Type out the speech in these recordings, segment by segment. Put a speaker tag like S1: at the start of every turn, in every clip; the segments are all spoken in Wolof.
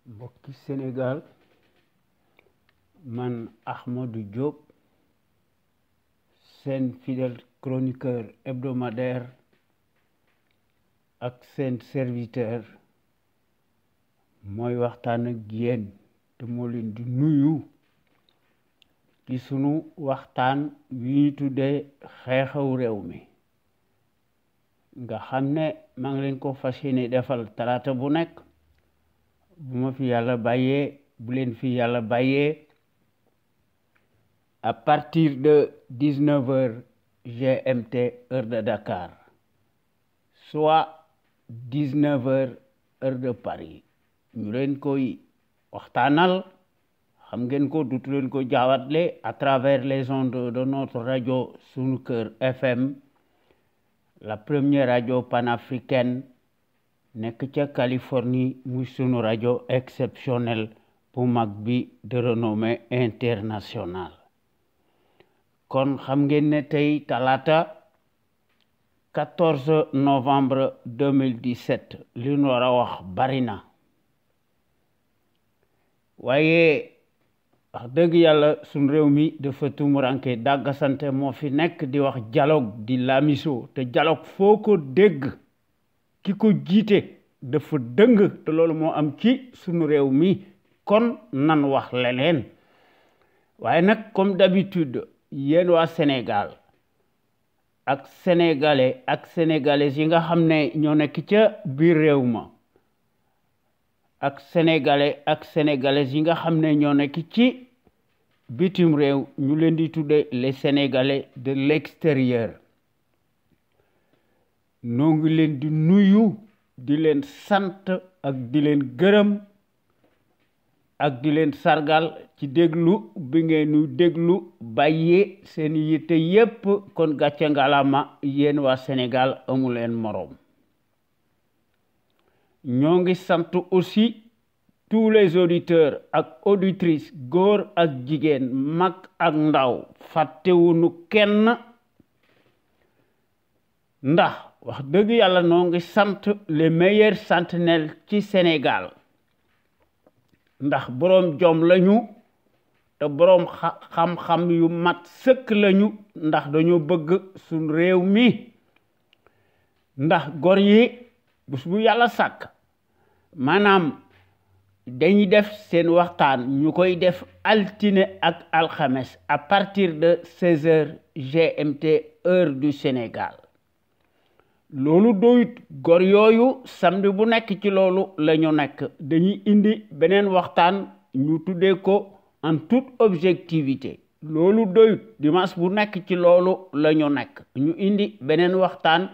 S1: mbokki Sénégal man Ahmadou Diop seen fidèle chroniqueur hebdomadaire ak seen serviteur mooy waxtaan ak yéen te moo leen di nuyu ci sunu waxtaan wi ñu tuddee xew-xewu réew mi nga xam ne maa ngi leen ko fas yéene defal talaata bu nekk bu ma fi yàlla bàyyee bu leen fi yàlla bàyyee à partir de 19h GMT heure de Dakar soit 19h heure de Paris ñu leen koy waxtaanal xam ngeen ko dutu leen ko jaawatle à travers les ondes de notre radio Sunu Kër FM la première radio panafricaine nekk ca Californie muy sunu rajo exceptionnel bu mag bi de renommée internationale kon xam ngeen ne tey talaata 14 novembre 2017 li ñu war a wax bari na waaye wax dëgg yàlla sunu réew mi dafa tumuranke dàggasante moo fi nekk di wax dialogue di lamiso te dialogue foo ko dégg ki ko jiite dafa dëng te loolu moo am ci sunu réew mi kon nan wax leneen waaye nag comme d'habitude yéen waa Sénégal ak sénégalais ak sénégalaises yi nga xam ne ñoo nekk ca biir réew ma ak sénégalais ak sénégalaises yi nga xam ne ñoo nekk ci bitim réew ñu leen di tudde les sénégalais de l'extérieur noo ngi leen di nuyu di leen sant ak di leen gërëm ak di leen sargal ci déglu bi ngeen ñu déglu bàyyee seen yitte yépp kon gàcce ngalama yéen waa Sénégal amu leen moroom ñoo ngi sant aussi tous les auditeurs ak auditrices góor ak jigéen mag ak ndaw fàttewuñu kenn ndax wax dëgg yàlla noo ngi sant les meilleurs sentinelles ci Sénégal ndax boroom jom lañu te boroom xam-xam yu mat sëkk lañu ndax dañoo bëgg suñ réew mi ndax gor yi bés bu yàlla sàkk maanaam dañuy def seen waxtaan ñu koy def altine ak alxames à partir de 16h GMT heure du Sénégal loolu doyut gor yooyu samedi bu nekk ci loolu la ñu nekk dañuy indi beneen waxtaan ñu tuddee ko en toute objectivité loolu doyut dimanche bu nekk ci loolu la ñu nekk ñu indi beneen waxtaan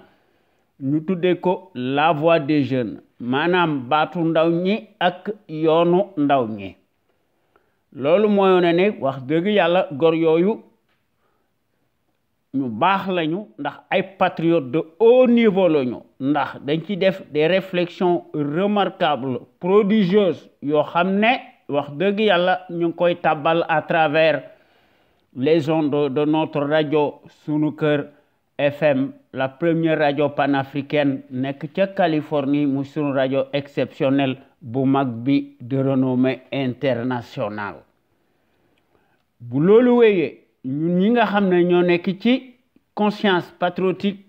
S1: ñu tuddee ko la voix des jeunes maanaam baatu ndaw ñi ak yoonu ndaw ñi loolu mooy wone ne wax dëgg yàlla gor yooyu ñu baax lañu ndax ay patriotes de haut niveau lañu ndax dañ ci def des réflexions remarquables prodigieuses yoo xam ne wax dëgg yàlla ñu ngi koy tàbbal à travers les ondes de notre radio Sunu Kër FM la première radio panafricaine nekk ca Californie mu sunu rajo exceptionnel bu mag bi de renommée internationale bu loolu wéyee ñun ñi nga xam ne ñoo nekk ci conscience patriotique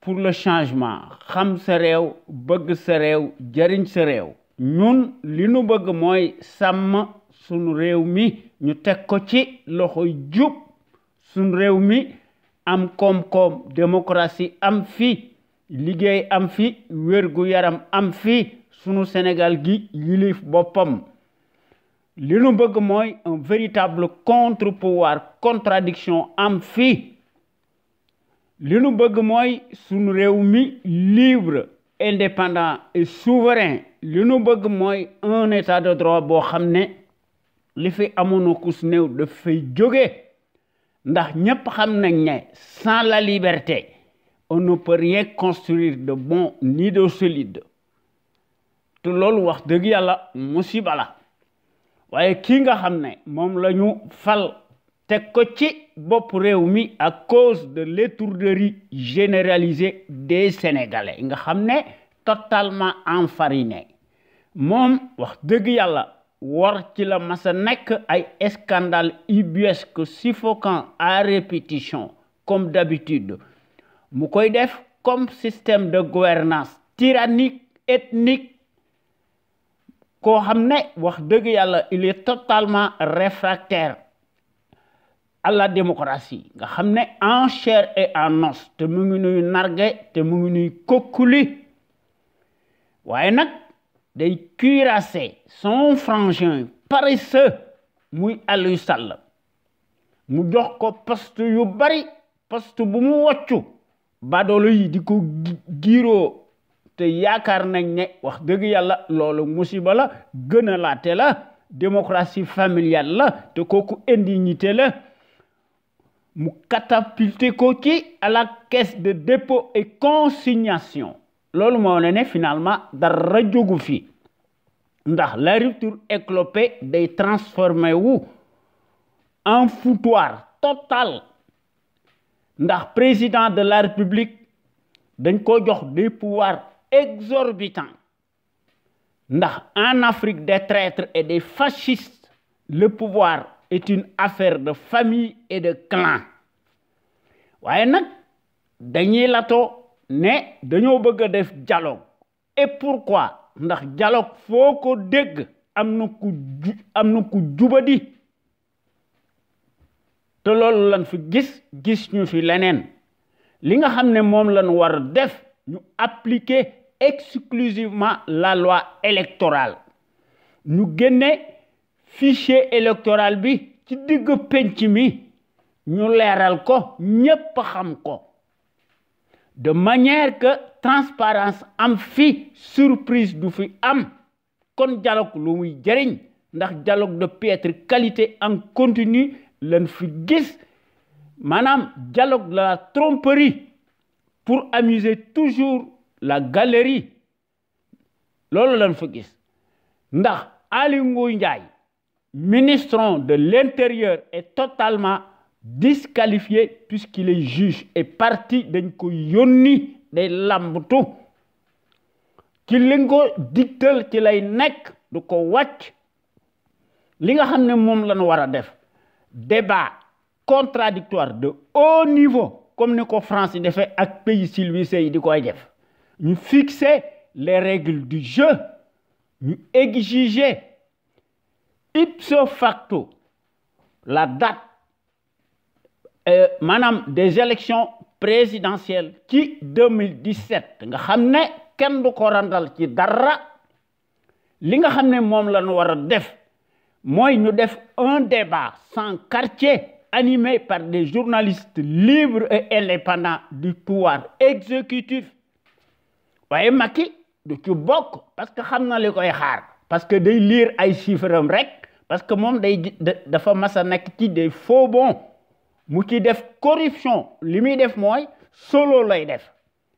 S1: pour le changement xam sa réew bëgg sa réew jariñ sa réew ñun li nu bëgg mooy sàmm sunu réew mi ñu teg ko ci loxoy jub sunu réew mi am koom-koom démocratie am fi liggéey am fi wér-gu yaram am fi sunu Sénégal gi yilif boppam li nu bëgg mooy un véritable contre-pouvoir contradiction am fi li nu bëgg mooy sunu réew mi libre indépendant et souverain li nu bëgg mooy un état de droit boo xam ne li fi amoon kus néew dafay jóge ndax ñépp xam nañ ne sans la liberté on ne peut rien construire de bon ni de solide te loolu wax dëgg yàlla musiba la waaye kii nga xam ne moom la ñu fal teg ko ci bopp réew mi à cause de l'étourderie généralisée des Sénégalais nga xam ne totalement enfariné moom wax dëgg yàlla war ci la masa nekk ay scandale ubuesque suffocant à répétition comme d'habitude mu koy def comme système de gouvernance tyrannique ethnique koo xam ne wax dëgg yàlla il est totalement réfractaire à la démocratie nga xam ne en chair et en os te mu ngi nuy narge te mu ngi nuy kokkuli waaye nag day cuirasser son frangin paresseux muy Aliou Sall mu jox ko poste yu bari poste bu mu woccu badoolo yi di ko giiroo te yaakaar nañ ne wax dëgg yàlla loolu musiba la gën a laate la démocratie familiale la te kooku indignité la mu catapulté ko ci à la caisse de dépôt et consignation loolu moo ne finalement dara jógu fi ndax la rupture éclopée day transformé wu en foutoir total ndax président de la République dañ ko jox des pouvoirs exorbitants ndax en Afrique des traîtres et des fascistes le pouvoir est une affaire de famille et de clan waaye nag dañuy lato ne dañoo bëgg a def dialogue et pourquoi ndax dialogue foo ko dégg am na ku jubadi te loolu lan fi gis ñu fi leneen li nga xam ne moom lan war def ñu appliquer exclusivement la loi électorale ñu génne fichier électoral bi ci digg penc mi ñu leeral ko ñépp xam ko de manière que transparence am fi surprise du fi am kon dialogue lu muy jëriñ ndax dialogue de piètre qualité en continu lan fi gis maanaam dialogue de la tromperie pour amuser toujours la galerie loolu lan fa gis ndax Aly Ngouille Ndiaye ministre de l'Intérieur est totalement disqualifié puisqu'il est juge et parti dañ ko yónni day lambtu ci li nga ko digtal ci lay nekk du ko wàcc li nga xam ne moom lañu war a def débat contradictoire de haut niveau comme ni ko France yi defee ak pays civilisés yi di koy def ñu fixer les règles du jeu ñu exiger ipso facto la date maanaam des élections présidentielles ci 2017 nga xam ne kenn du ko randal ci dara li nga xam ne moom la ñu war a def mooy ñu def un débat sans quartier animé par des journalistes libres et indépendants du pouvoir exécutif waaye Macky du ci bokk parce que xam na li koy xaar parce que day lire ay chiffres am rek parce que moom dafa mas a nekk ci des faux bons mu ci def corruption li muy def mooy solo lay def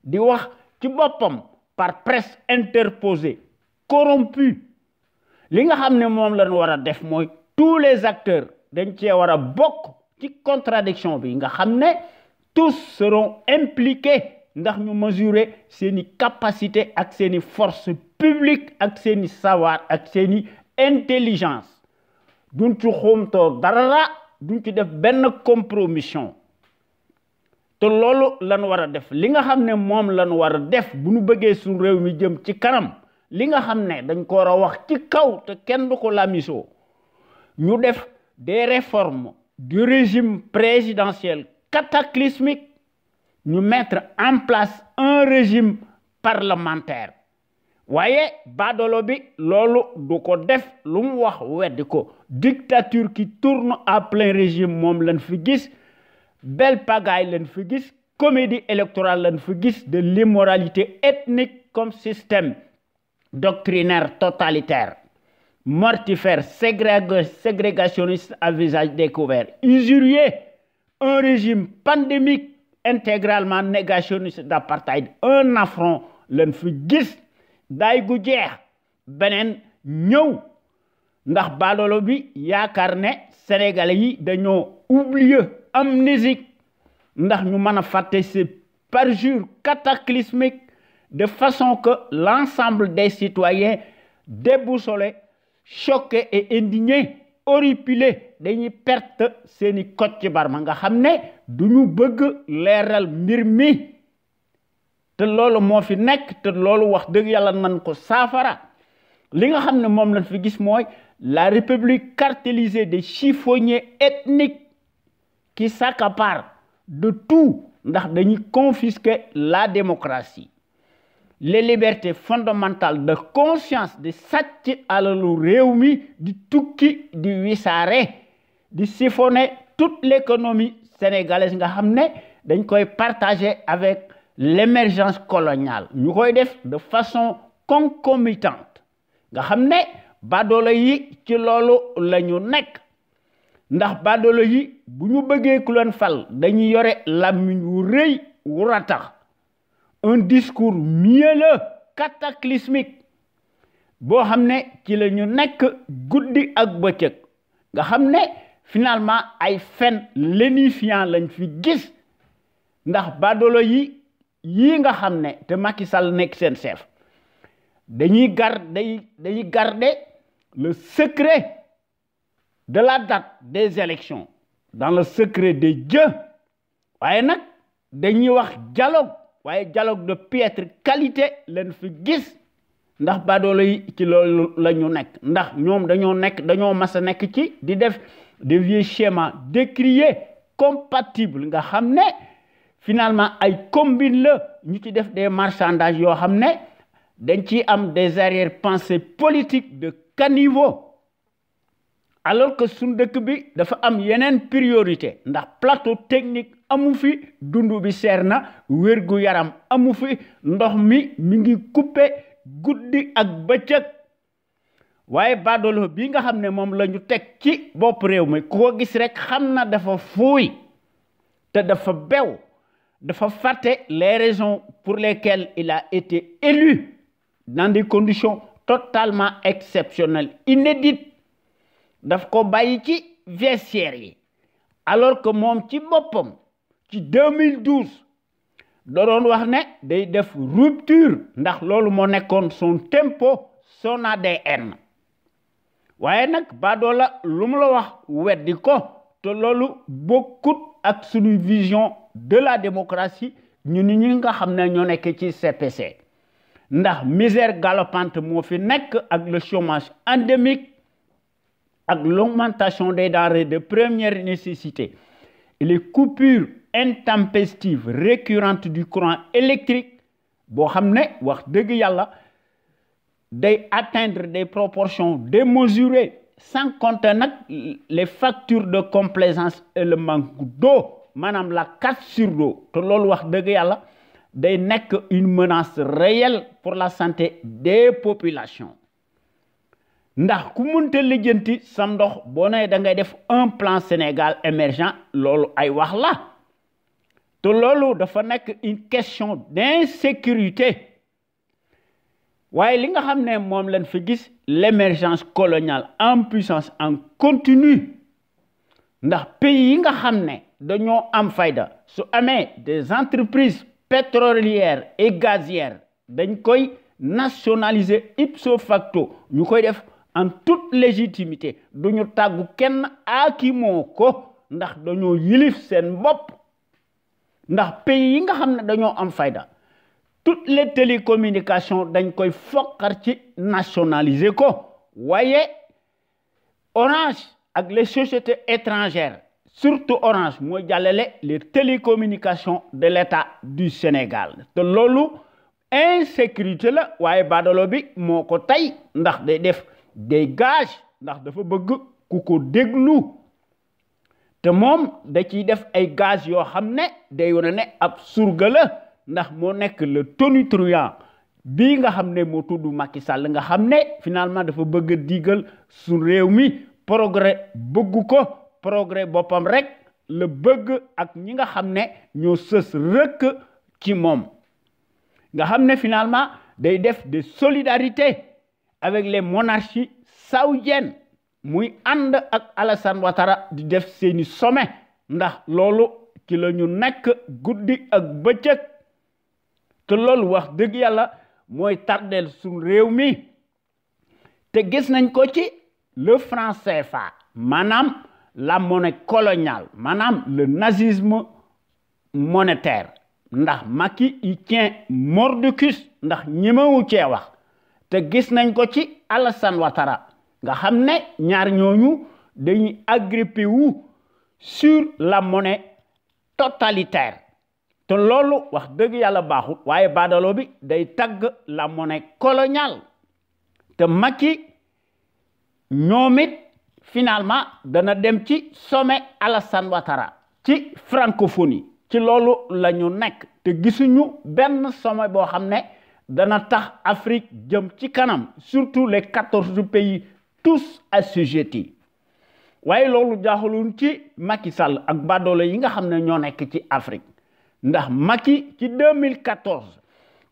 S1: di wax ci boppam par presse interposée corrompue li nga xam ne moom lañu war a def mooy tous les acteurs dañ cee war a bokk ci contradiction bi nga xam ne tous seront impliqués ndax ñu mesurer seeni capacité ak seeni force publique ak seeni savoir ak seeni intelligence duñ ci xumtoo dara duñ ci def benn compromission te loolu lan war a def li nga xam ne moom lan war a def bu ñu bëggee suñu réew mi jëm ci kanam li nga xam ne dañ ko war a wax ci kaw te kenn du ko lamisoo ñu def des réformes du régime présidentiel cataclysmique ñu mettre en place un régime parlementaire waaye baadolo bi loolu du ko def lu mu wax weddi ko dictature qui tourne à plein régime moom lañ fi gis belle pagaille lañ fi gis comédie électorale lañ fi gis de l'immoralité ethnique comme système doctrinaire totalitaire mortifère ségrégationniste à visage découvert usurier un régime pandémique intégralement négationniste d'apartheid un affront lañ fi gis daay gu jeex beneen ñëw ndax baadolo bi yaakaar ne sénégalais yi dañoo oublieux amnésique ndax ñu mën a fàtte ces parjures cataclysmiques de façon que l'ensemble des citoyens déboussolés, choqués et indignés, horripilés dañuy perte seeni Kocc Barma nga xam ne duñu bëgg leeral mbir mi te loolu moo fi nekk te loolu wax dëgg yàlla nan ko saafara li nga xam ne moom lañ fi gis mooy la république cartélisée des chiffonniers ethniques qui s'accaparent de tout ndax dañuy confisquer la démocratie les libertés fondamentales de conscience di sàcc alalu réew mi di tukki di wisaare di siphonner toute l'économie sénégalaise nga xam ne dañ koy partager avec l'émergence coloniale ñu koy def de façon concomitante nga xam ne badoolo yi ci loolu la ñu nekk ndax badoolo yi bu ñu bëggee ku leen fal dañuy yore làmmiñ wu rëy wu ratax un discours mielleux cataclysmique boo xam ne ci la ñu nekk guddi ak bëccëg nga xam ne finalement ay fen lénifiant lañ fi gis ndax badoolo yi nga xam ne te Macky Sall nekk seen chef dañuy garder le secret de la date des élections dans le secret des dieux waaye nag dañuy wax dialogue waaye dialogue de piètre qualité leen fi gis ndax badoolo yi ci loolu la ñu nekk ndax ñoom dañoo mas a nekk ci di def des vieux schémas décriés compatibles nga xam ne finalement ay combine la ñu ci def des marchandages yoo xam ne dañ ci am des arrière-pensées politiques de caniveau alors que suñ dëkk bi dafa am yeneen priorité ndax plateau technique amu fi dundu bi seer na wérgu yaram amu fi ndox mi ngi coupé guddi ak bëccëg waaye badoolo bi nga xam ne moom la ñu teg ci bopp réew mi ku ko gis rek xam na dafa fuuy te dafa bew dafa fàtte les raisons pour lesquelles il a été élu dans des conditions totalement exceptionnelles inédites daf ko bàyyi ci vestiaire yi alors que moom ci boppam ci 2012 da doon wax ne day def rupture ndax loolu moo nekkoon son tempo son ADN waaye nag badoola lu mu la wax weddi ko te loolu bokkut ak suñu vision de la démocratie ñu ni ñi nga xam ne ñoo nekk ci CPC ndax misère galopante moo fi nekk ak le chômage endémique ak l'augmentation des denrées de première nécessité et les coupures intempestives récurrentes du courant électrique boo xam ne wax dëgg yàlla day atteindre des proportions démesurées sans compter nag les factures de complaisance et le manque d'eau maanaam la cassure d'eau te loolu wax dëgg yàlla day nekk une menace réelle pour la santé des populations ndax ku mënta lijjanti sam ndox boo nee da ngay def un plan Sénégal émergent loolu ay wax la te loolu dafa nekk une question d'insécurité waaye li nga xam ne moom lañ fi gis l'émergence coloniale en puissance en continu ndax pays yi nga xam ne dañoo am fayda su amee des entreprises pétrolières et gazières dañ koy nationaliser ipso facto ñu koy def en toute légitimité duñu tàggu kenn aakimoo ko ndax dañoo yilif seen bopp ndax pays yi nga xam ne dañoo am fayda toutes les télécommunications dañ koy foqar ci nationaliser ko waaye Orange ak les sociétés étrangères surtout Orange mooy jàllale les télécommunications de l'État du Sénégal te loolu insécurité la waaye badalo bi moo ko tey ndax day def des gages ndax dafa bëgg ku ko déglu te moom da ciy def ay gaz yoo xam ne day wane ne ab surga la ndax moo nekk le tonitruand bii nga xam ne moo tudd Macky Sall nga xam ne finalement dafa bëgg a digal su réew mi progrès bëgg ko progrès boppam rek la bëgg ak ñi nga xam ne ñoo sës rëkk ci moom nga xam ne finalement day def des solidarités avec les monarchies saoudiennes muy ànd ak Alassane Ouattara di def seeni sommet ndax loolu ci la ñu nekk guddi ak bëccëg te loolu wax dëgg yàlla mooy tardeel suñ réew mi te gis nañ ko ci le franc CFA maanaam la monnaie coloniale maanaam le nazisme monétaire ndax Macky il tient mordicus ndax ñemewu cee wax te gis nañ ko ci Alassane Ouattara nga xam ne ñaar ñooñu dañuy agrippé wu sur la monnaie totalitaire te loolu wax dëgg yàlla baaxul waaye baadalo bi day tagg la monnaie coloniale te Macky ñoom it finalement dana dem ci sommet Alassane Ouattara ci francophonie ci loolu la ñu nekk te gisuñu benn sommet boo xam ne dana tax Afrique jëm ci kanam surtout les 14 pays tous assujettis waaye loolu jaaxaluñ ci Macky Sall ak badoole yi nga xam ne ñoo nekk ci Afrique ndax Macky ci 2014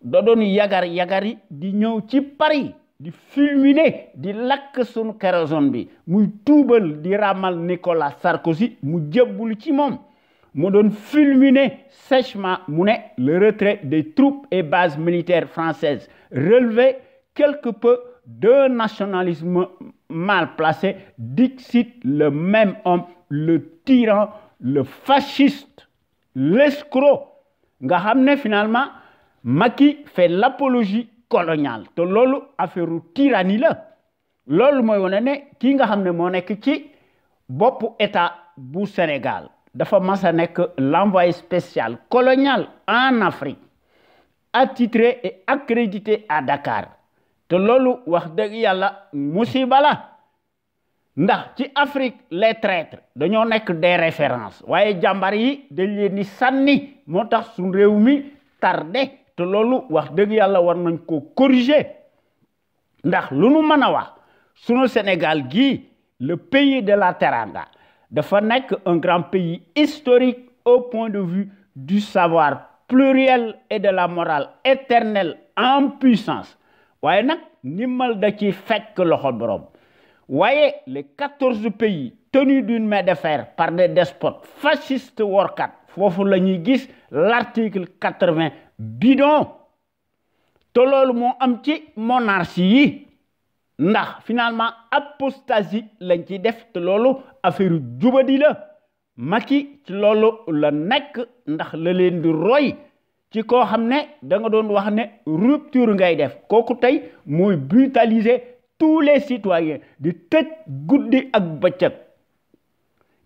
S1: da doon yagari di ñëw ci Paris di fulminer di lakk sunu kérosène bi muy tuubal di ramal Nicolas Sarkozy mu jébbul ci moom mu doon fulminer sèchement mu ne le retrait des troupes et bases militaires françaises relevait quelque peu d'un nationalisme mal placé, dixit le même homme, le tyran, le fasciste, l'escroc. Nga xamné finalement Macky fait l'apologie coloniale. Te lolu affaire tyrannie la. Lolu moy woné né ki nga xamné mo nek ci bop état bu Sénégal dafa massa nek l'envoyé spécial colonial en Afrique, attitré et accrédité à Dakar. te loolu wax dëgg yàlla musiba la ndax ci Afrique les traîtres dañoo nekk des références waaye jàmbar yi dañ leen di sànni moo tax suñ réew mi tardé te loolu wax dëgg yàlla war nañ ko corriger ndax lu nu mën a wax sunu Sénégal gii le pays de la Teranga dafa nekk un grand pays historique au point de vue du savoir pluriel et de la morale éternelle en puissance. waaye nag ndimbal da ci fekk loxo borom waaye les 14 pays tenus d'une main de fer par des despotes fascistes workat foofu la ñuy gis l'article 80 bidon te loolu moo am ci monarchie yi ndax finalement apostasie lañ ci def te loolu affaire jubadi la Macky ci loolu la nekk ndax la leen di roy ci ko xamné da nga doon wax né rupture ngay def koku tay moy brutaliser tous les citoyens di tëj guddi ak bëccëg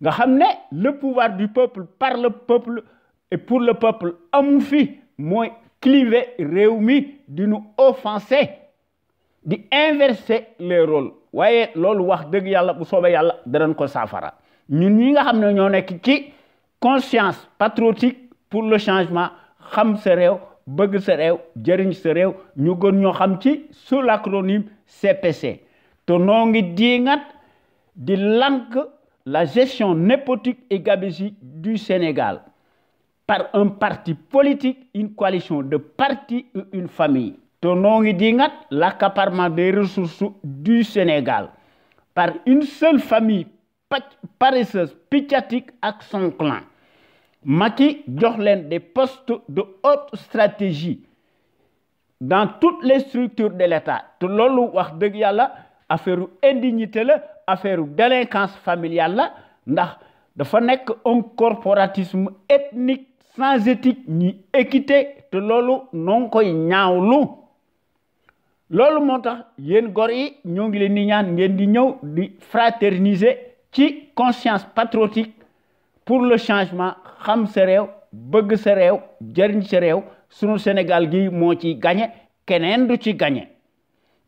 S1: nga xamné le pouvoir du peuple par le peuple et pour le peuple amu fi moy cliver réew mi di nu offenser di inverser les rôles waaye loolu wax dëgg yàlla bu soobee yàlla danañ ko saafara ñun ñi nga xam ne ñoo nekk ci conscience patriotique pour le changement xam sa réew bëgg sa réew jëriñ sa réew ñu gën ñoo xam ci sous l'acronyme CPC te noo ngi diingat di lank la gestion népotique et gabégique du Sénégal par un parti politique, une coalition de partis ou une famille. Te noo ngi diingat l'accaparement des ressources du Sénégal par une seule famille paresseuse piccatique ak son clan. Macky jox leen des postes de haute stratégie dans toutes les structures de l'État te loolu wax dëgg yàlla affaire indignité la affaire délinquance familiale la ndax dafa nekk un corporatisme ethnique sans éthique ni équité te loolu noo ngi koy ñaawlu loolu moo tax yéen gor yi ñoo ngi leen di ñaan ngeen di ñëw di fraterniser ci conscience patriotique pour le changement xam sa réew bëgg sa réew jëriñ sa réew sunu Sénégal gi moo ci gagné keneen du ci gagné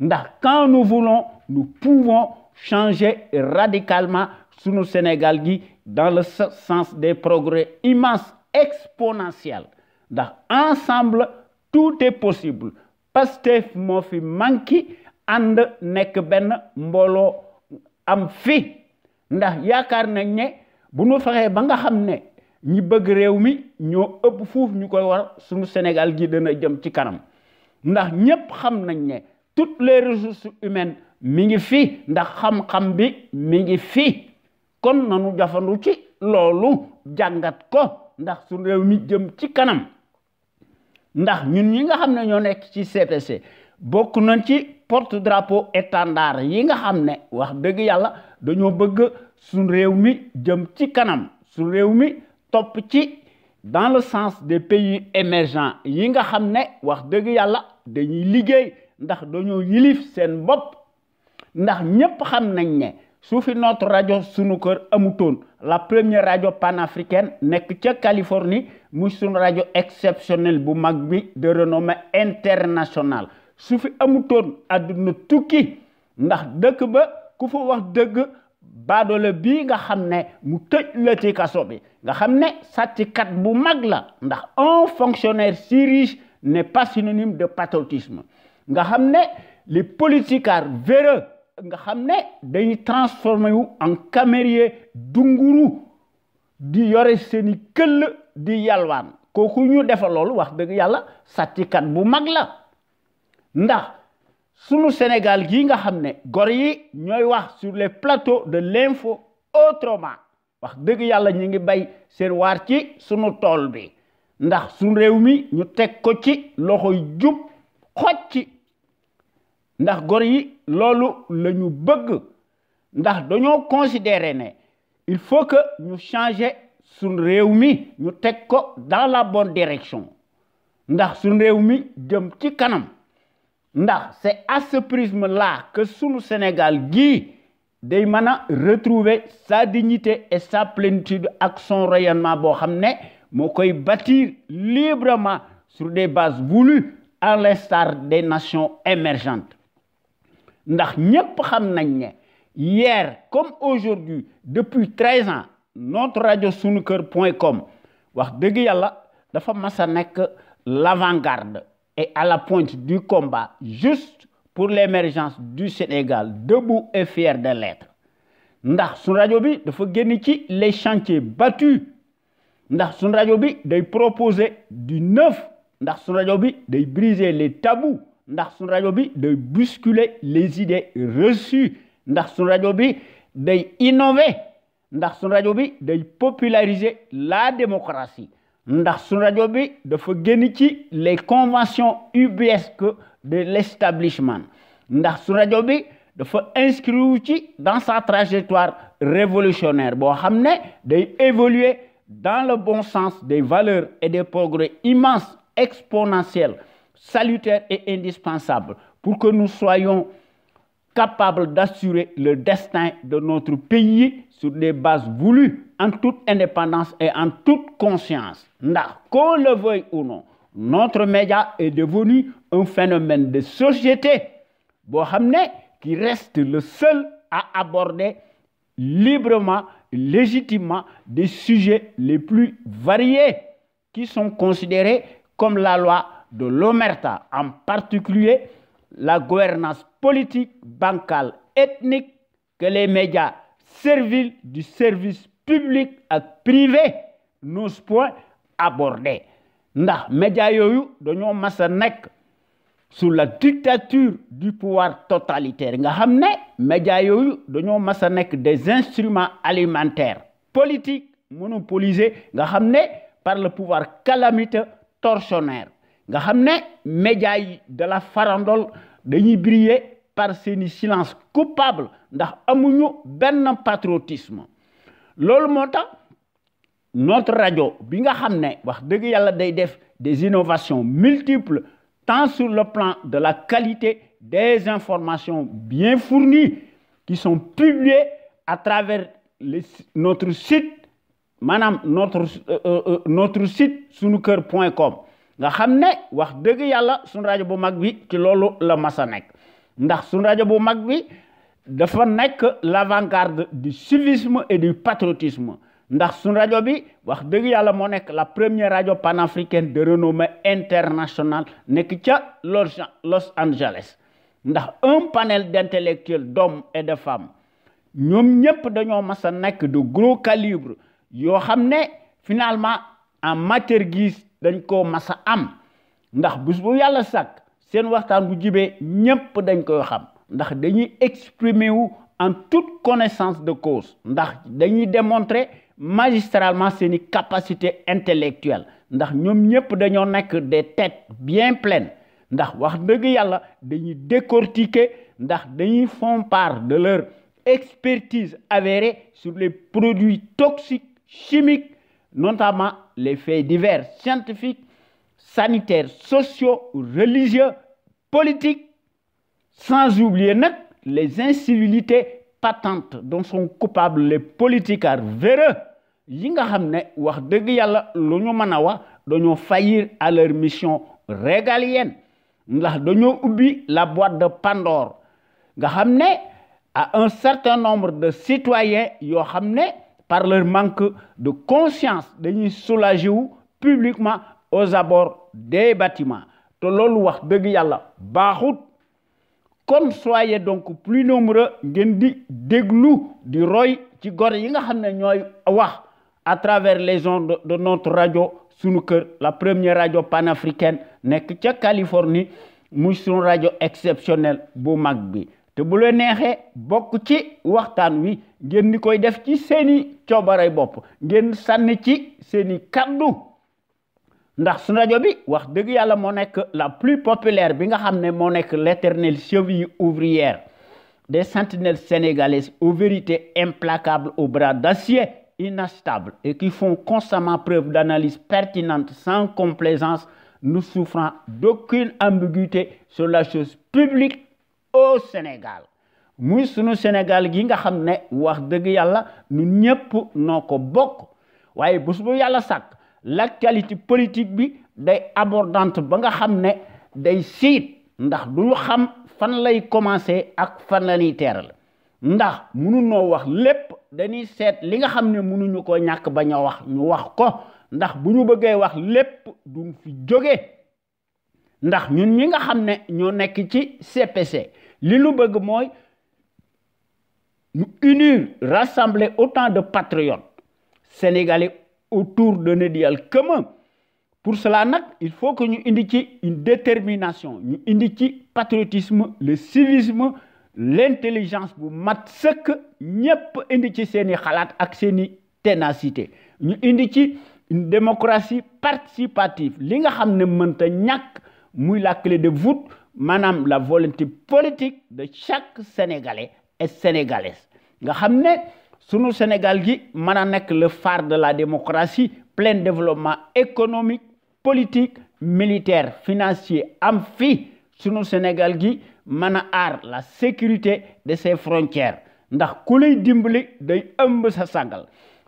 S1: ndax quand nous voulons nous pouvons changer radicalement sunu Sénégal gi dans le sens des progrès immenses exponentiels ndax ensemble tout est possible Pastef moo fi manki ànd nekk benn mbooloo am fi ndax yaakaar nañ ne bu ñu fexee ba nga xam ne ñi bëgg réew mi ñoo ëpp fuuf ñu koy war suñu Sénégal gi dana jëm ci kanam ndax ñépp xam nañ ne toutes les ressources humaines mi ngi fi ndax xam-xam bi mi ngi fi kon nanu jafandu ci loolu jàngat ko ndax suñu réew mi jëm ci kanam ndax ñun ñi nga xam ne ñoo nekk ci CPC bokk nañ ci porte-drapeau étendard yi nga xam ne wax dëgg yàlla dañoo bëgg suñ réew mi jëm ci kanam suñ réew mi topp ci dans le sens des pays émergents yi nga xam ne wax dëgg yàlla dañuy liggéey ndax dañoo yilif seen bopp ndax ñépp xam nañ ne su fi notre rajo sunu kër amutoon la première rajo panafricaine nekk ca Californie muy sunu rajo exceptionnel bu mag bi de renommée internationale su fi amutoon àdduna tukki ndax dëkk ba ku fa wax dëgg baadoole bii nga xam ne mu tëj la ci kaso bi nga xam ne sàcckat bu mag la ndax un fonctionnaire si riche n'est pas synonyme de patriotisme nga xam ne les politicards véreux nga xam ne dañuy transformé wu en camérier dunguru di yore seeni këll di yalwaan kooku ñu defal loolu wax dëgg yàlla sàcckat bu mag la ndax sunu Sénégal gi nga xam ne gor yi ñooy wax sur les plateaux de l'info autrement wax dëgg yàlla ñu ngi bay seen waar ci sunu tool bi ndax sunu réew mi ñu teg ko ci loxoy jub xoj ci ndax gor yi loolu la ñu bëgg ndax dañoo considérer ne il faut que ñu changer suñ réew mi ñu teg ko dans la bonne direction ndax suñ réew mi jëm ci kanam ndax c'est à ce prisme là que sunu Sénégal gii day mën a retrouver sa dignité et sa plénitude ak son rayonnement boo xam ne moo koy bâtir librement sur des bases voulues à l'instar des nations émergentes ndax ñépp xam nañ ne hier comme aujourd'hui depuis 13 ans notre rajo sunuker.com wax dëgg yàlla dafa mas a nekk l'avant-garde et à la pointe du combat juste pour l'émergence du Sénégal debout et fier de l'être ndax suñu rajo bi dafa génn ci les chantiers battus ndax suñu rajo bi day proposer du neuf ndax suñu rajo bi day briser les tabous ndax suñu rajo bi day bousculer les idées reçues ndax suñu rajo bi day innover ndax suñu rajo bi day populariser la démocratie ndax suñu rajo bi dafa génn ci les conventions ubuesques de l'establishment ndax suñu rajo bi dafa inscrire ci dans sa trajectoire révolutionnaire boo xam ne day évoluer dans le bon sens des valeurs et des progrès immenses exponentiels salutaires et indispensables pour que nous soyons capables d'assurer le destin de notre pays sur des bases voulues en toute indépendance et en toute conscience. Ndax qu'on le veuille ou non, notre média est devenu un phénomène de société boo xam ne qui reste le seul à aborder librement, légitimement des sujets les plus variés qui sont considérés comme la loi de l'omerta, en particulier la gouvernance politique, bancale, ethnique que les médias serviles du service public ak privé n'osent point aborder ndax médias yooyu dañoo mas a nekk sous la dictature du pouvoir totalitaire nga xam ne médias yooyu dañoo mas a nekk des instruments alimentaires politiques monopolisés nga xam ne par le pouvoir calamiteux tortionnaire nga xam ne médias yi de la farandole dañuy briller par seeni silence coupable ndax amuñu benn patriotisme loolu moo tax notre rajo bi nga xam ne wax dëgg yàlla day def des innovations multiples tant sur le plan de la qualité des informations bien fournies qui sont publiées à travers notre site maanaam notre site sunuker.com nga xam ne wax dëgg yàlla sunu rajo bu mag bi ci loolu la mas a nekk ndax sunu rajo bu mag bi dafa nekk l'avant-garde du civisme et du patriotisme ndax sunu rajo bi wax dëgg yàlla moo nekk la première rajo panafricaine de renommée internationale nekk ca Los Angeles ndax un panel d'intellectuels d'hommes et de femmes ñoom ñépp dañoo mas a nekk de gros calibre yoo xam ne finalement en matière grise dañ ko mas a am ndax bés bu yàlla sàkk seen waxtaan bu jibee ñépp dañ koy xam ndax dañuy exprimer wu en toute connaissance de cause ndax dañuy démontrer magistralement seeni capacité intellectuelle ndax ñoom ñépp dañoo nekk des têtes bien pleines ndax wax dëgg yàlla dañuy décortiquer ndax dañuy font part de leur expertise avérée sur les produits toxiques chimiques, notamment les faits divers scientifiques, sanitaires, sociaux, religieux, politiques, sans oublier les incivilités patentes dont sont coupables les politicards véreux yi nga xam ne wax dëgg yàlla lu ñu mën a wax dañoo faillir à leur mission régalienne ndax dañoo ubbi la boîte de Pandore nga xam ne à un certain nombre de citoyens yoo xam ne par leur manque de conscience dañuy soulager wu publiquement aux abords des bâtiments te loolu wax dëgg yàlla baaxut. Kon soyez donc plus nombreux ngeen di déglu di roy ci gor yi nga xam ne ñooy wax à travers les ondes de notre radio sunu kër la première radio panafricaine nekk ca Californie muy sunu rajo exceptionnel bu mag bi te bu leen neexee bokk ci waxtaan wi ngeen di koy def ci seeni coobaray bopp ngeen sànni ci seeni kaddu ndax sunu rajo bi wax dëgg yàlla moo nekk la plus populaire bi nga xam ne moo nekk l'éternelle cheville ouvrière des sentinelles sénégalaises aux vérités implacables aux bras d'acier inachetables et qui font constamment preuve d'analyse pertinente sans complaisance, ne souffrant d'aucune ambiguïté sur la chose publique au Sénégal. muy sunu Sénégal gi nga xam ne wax dëgg yàlla ñun ñëpp noo ko bokk waaye bés bu yàlla sàkk l'actualité politique bi day abordante ba nga xam ne day siit ndax duñu xam fan lay commencer ak fan la ñuy teeral ndax mënuñoo wax lépp dañuy seet li nga xam ne mënuñu ko ñàkk bañ a wax ñu wax ko ndax bu ñu bëggee wax lépp duñ fi jóge ndax ñun ñi nga xam ne ñoo nekk ci CPC li ñu bëgg mooy ñu unir rassembler autant de patriotes sénégalais autour d'un idéal commun. Pour cela il faut que nous indi une détermination, ñu indi ci patriotisme, le civisme, l'intelligence bu mat sëkk ñépp indi ci seeni xalaat ak seeni ténacité. Ñu indi ci une démocratie participative. Li nga xam ne mënta ñàkk muy la clé de voûte, maanaam la volonté politique de chaque Sénégalais et Sénégalaise. Nga xam ne sunu Sénégal gi mën a nekk le phare de la démocratie, plein développement économique, politique, militaire, financier am fi sunu Sénégal gi mën a aar la sécurité de ses frontières ndax ku lay dimbali day ëmb sa sàngal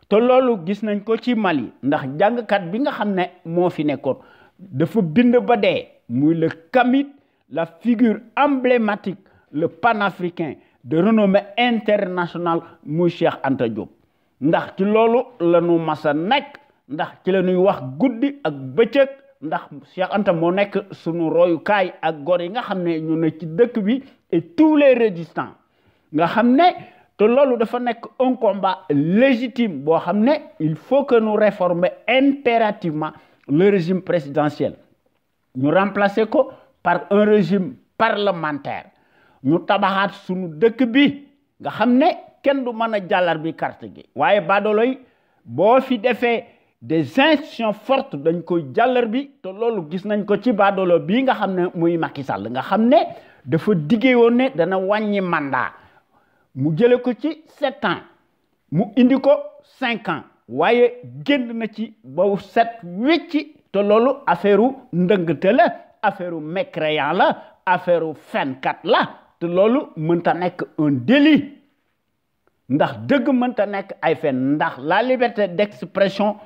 S1: te loolu gis nañ ko ci Mali ndax jàngkat bi nga xam ne moo fi nekkoon dafa bind ba dee muy le Kamit, la figure emblématique, le panafricain de renommée internationale muy Cheikh Anta Diop ndax ci loolu la ñu mas a nekk ndax ci la ñuy wax guddi ak bëccëg ndax Cheikh Anta moo nekk sunu royukaay ak gor yi nga xam ne ñu ne ci dëkk bi et tous les résistants nga xam ne te loolu dafa nekk un combat légitime boo xam ne il faut que nous réformer impérativement le régime présidentiel ñu remplacer ko par un régime parlementaire ñu tabaxaat sunu dëkk bi nga xam ne kenn du mën a jàllar bi carte gi waaye baadoloy boo fi defee des institutions fortes dañ koy jàllar bi te loolu gis nañ ko ci baadolo bii nga xam ne muy Macky Sall nga xam ne dafa diggee woon ne dana wàññi mandat mu jële ko ci 7 ans mu indi ko 5 ans waaye génn na ci ba set wecci te loolu affaire u ndëngte la affaire u mécréant la affaire u fenkat la te loolu mënta nekk un délit ndax dëgg mënta nekk ay fen ndax la liberté d'expression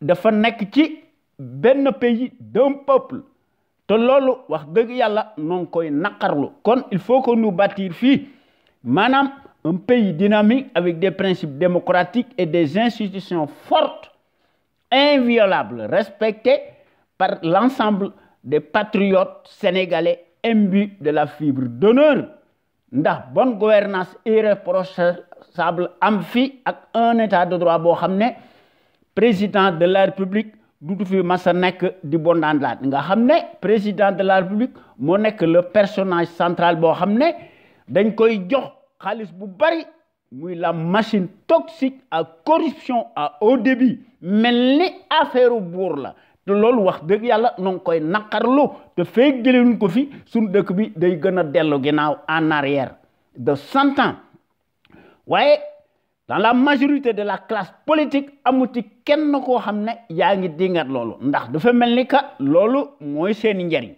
S1: dafa nekk ci benn pays d'un peuple te loolu wax dëgg yàlla noonu koy naqarlu kon il faut que nous bâtir fii maanaam un pays dynamique avec des principes démocratiques et des institutions fortes, inviolables, respectées par l'ensemble des patriotes sénégalais imbus de la fibre d'honneur. Ndax bonne gouvernance irréprochable am fi ak un état de droit boo xam ne président de la République dutu fi masa nekk di bondandaat nga xam ne président de la République moo nekk le personnage central boo xam ne dañ koy jox xaalis bu bari muy la machine toxique à corruption à haut débit mel ni affaire buur la te loolu wax dëgg yàlla noo koy naqarlu te feeg jëlewuñ ko fi suñu dëkk bi day gën a dellu ginnaaw en arrière de 100 ans waaye dans la majorité de la classe politique amu ci kenn koo xam ne yaa ngi dingat loolu ndax dafa mel ni que loolu mooy seeni njariñ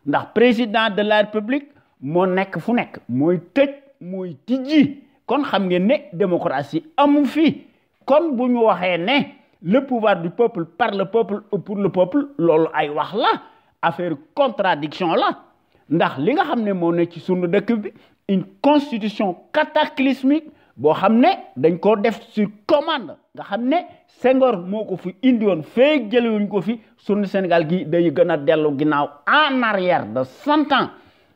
S1: ndax président de la république moo nekk fu nekk mooy tëj mooy tijji kon xam ngeen ne démocratie amu fi kon bu ñu waxee ne le pouvoir du peuple par le peuple ou pour le peuple loolu ay wax la affaire contradiction la ndax li nga xam ne moo ne ci sunu dëkk bi une constitution cataclysmique boo xam ne dañ ko def sur commande nga xam ne Senghor moo ko fi indi woon feeg jëlewuñ ko fi sunu Sénégal gi day gën a dellu ginnaaw en arrière de 100 ans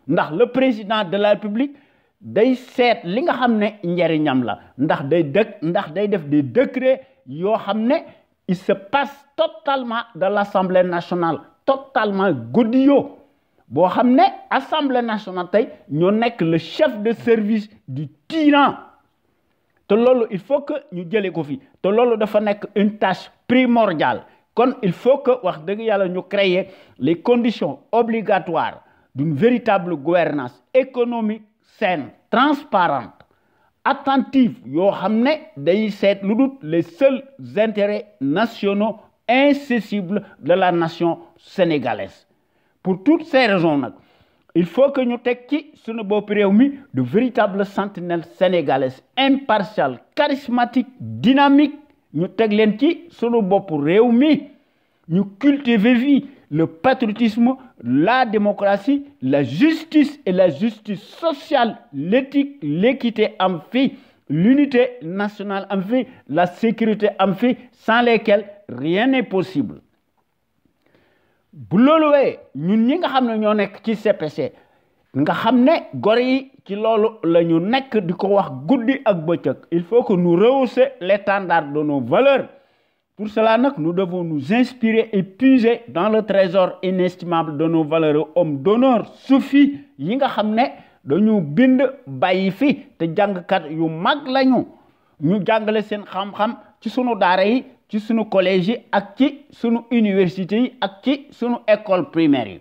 S1: ndax le président de la République day seet li nga xam ne njariñam la ndax day def des décrets yoo xam ne il se passe totalement de l'Assemblée nationale totalement godillot boo xam ne Assemblée nationale tey ñoo nekk le chef de service du tyran te loolu il faut que ñu jëlee ko fi te loolu dafa nekk une tâche primordiale kon il faut que wax dëgg yàlla ñu créer les conditions obligatoires d'une véritable gouvernance économique saine transparente attentive yoo xam ne day seet lu dul les seuls intérêts nationaux incessibles de la nation sénégalaise pour toutes ces raisons nag il faut que ñu teg ci sunu bopp réew mi de véritables sentinelles sénégalaises impartiales charismatiques dynamiques ñu teg leen ci sunu bopp réew mi ñu cultiver fi le patriotisme la démocratie la justice et la justice sociale l'éthique l'équité am fi l'unité nationale am fi la sécurité am fi sans lesquelles rien n'est possible bu loolu wee ñun ñi nga xam ne ñoo nekk ci CPC nga xam ne gor yi ci loolu la ñu nekk di ko wax guddi ak bëccëg il faut que nous rehausser l'étendard de nos valeurs pour cela nag nous devons nous inspirer et puiser dans le trésor inestimable de nos valeureux hommes d'honneur soufi yi nga xam ne dañu bind bàyyi fi te jàngkat yu mag lañu ñu jàngale seen xam-xam ci sunu daara yi ci sunu collège yi ak ci sunu université yi ak ci sunu école primaire yi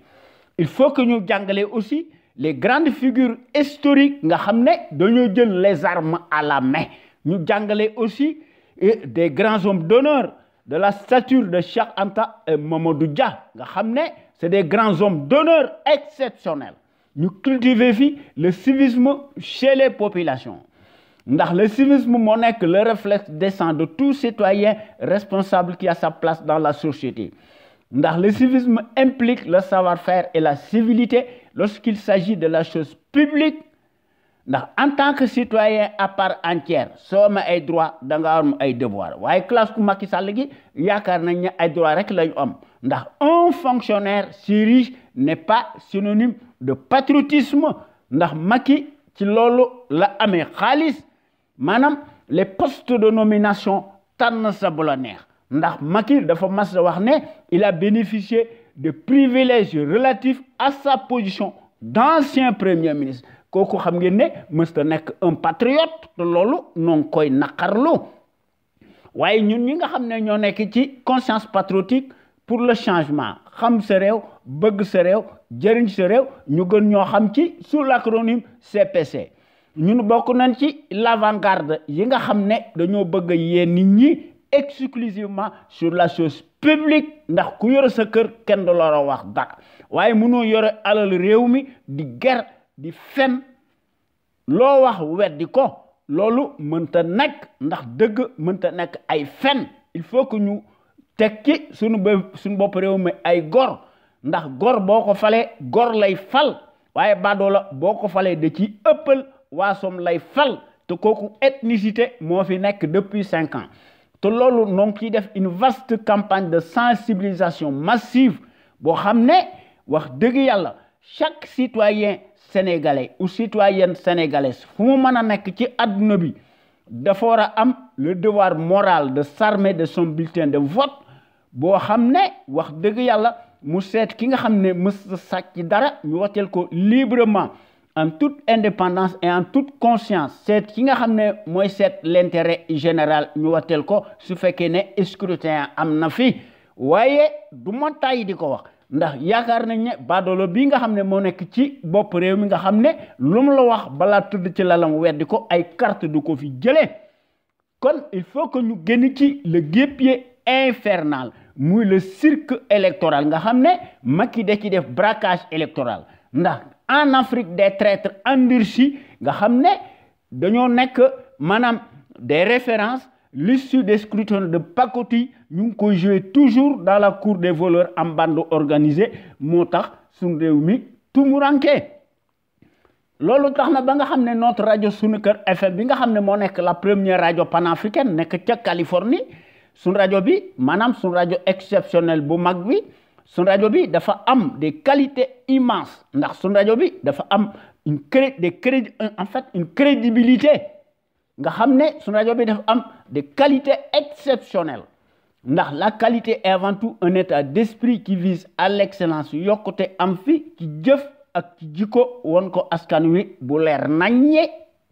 S1: il faut que ñu jàngale aussi les grandes figures historiques nga xam ne dañoo jël les armes à la main ñu jàngale aussi des grands hommes d'honneur de la stature de Cheikh Anta et Mamadou Dia nga xam ne c'est des grands hommes d'honneur exceptionnels ñu cultiver fi le civisme chez les populations ndax le civisme moo nekk le réflexe décent de tout citoyen responsable qui a sa place dans la société ndax le civisme implique le savoir-faire et la civilité lorsqu'il s'agit de la chose publique ndax en tant que citoyen à part entière soo amee ay droit da nga am ay devoir waaye classe ku Macky Sall gi yaakaar nañ ne ay droit rek lañu am ndax un fonctionnaire si riche n'est pas synonyme de patriotisme ndax Macky ci loolu la amee xaalis maanaam les postes de nomination tànn sa bu la neex ndax Macky dafa mas a wax ne il a bénéficié de privilèges relatifs à sa position d'ancien premier ministre kooku xam ngeen ne mësta nekk un patriote te loolu noo koy naqarlu waaye ñun ñi nga xam ne ñoo nekk ci conscience patriotique pour le changement xam sa réew bëgg sa réew jëriñ sa réew ñu gën ñoo xam ci sous l'acronyme CPC ñun bokk nañ ci l'avant-garde yi nga xam ne dañoo bëgg a yee nit ñi exclusivement sur la chose publique ndax ku yore sa kër kenn du la wax dara waaye mënoo yore alal réew mi di ger di fen loo wax weddi ko loolu mënta nekk ndax dëgg mënta nekk ay fen il faut que ñu tekki suñu bopp réew mi ay gor ndax gor boo ko falee gor lay fal waaye badoola boo ko falee da ci ëppal waasom lay fal te kooku ethnicité moo fi nekk depuis 5 ans te loolu noo ngi ciy def une vaste campagne de sensibilisation massive boo xam ne wax dëgg yàlla chaque citoyen sénégalais ou citoyenne sénégalaise fu mu mën a nekk ci adduna bi dafa war a am le devoir moral de s'armer de son bulletin de vote boo xam ne wax dëgg yàlla mu seet ki nga xam ne mës sàcc dara ñu woteel ko librement en toute indépendance et en toute conscience seet ki nga xam ne mooy seet l'intérêt général ñu woteel ko su fekkee ne scrutin am na fi waaye du ma tàyyi di ko wax ndax yaakaar nañ ne baadoolo bii nga xam ne moo nekk ci bopp réew mi nga xam ne lu mu la wax balaa tëdd ci lalam weddi ko ay carte du ko fi jëlee kon il faut que ñu génn ci le guêpier infernal muy le cirque électoral nga xam ne Macky da ci def braquage électoral ndax en Afrique des traîtres endurcis nga xam ne dañoo nekk maanaam des références l'issue des scrutins de pacotille ñu ngi koy jouer toujours dans la cour des voleurs en bande organisée moo tax suñu réew mi tumuranke loolu tax na ba nga xam ne notre rajo Sunu Kër FM bi nga xam ne moo nekk la première rajo panafricaine nekk ca Californie suñu rajo bi maanaam suñu rajo exceptionnel bu mag bi suñu rajo bi dafa am des qualités immenses ndax suñu rajo bi dafa am une crédibilité nga xam ne suñu rajo bi dafa am des qualités exceptionnelles ndax la qualité est avant tout un état d'esprit qui vise à l'excellence yokkute am fi ci jëf ak ci jikko won ko askan wi bu leer naññe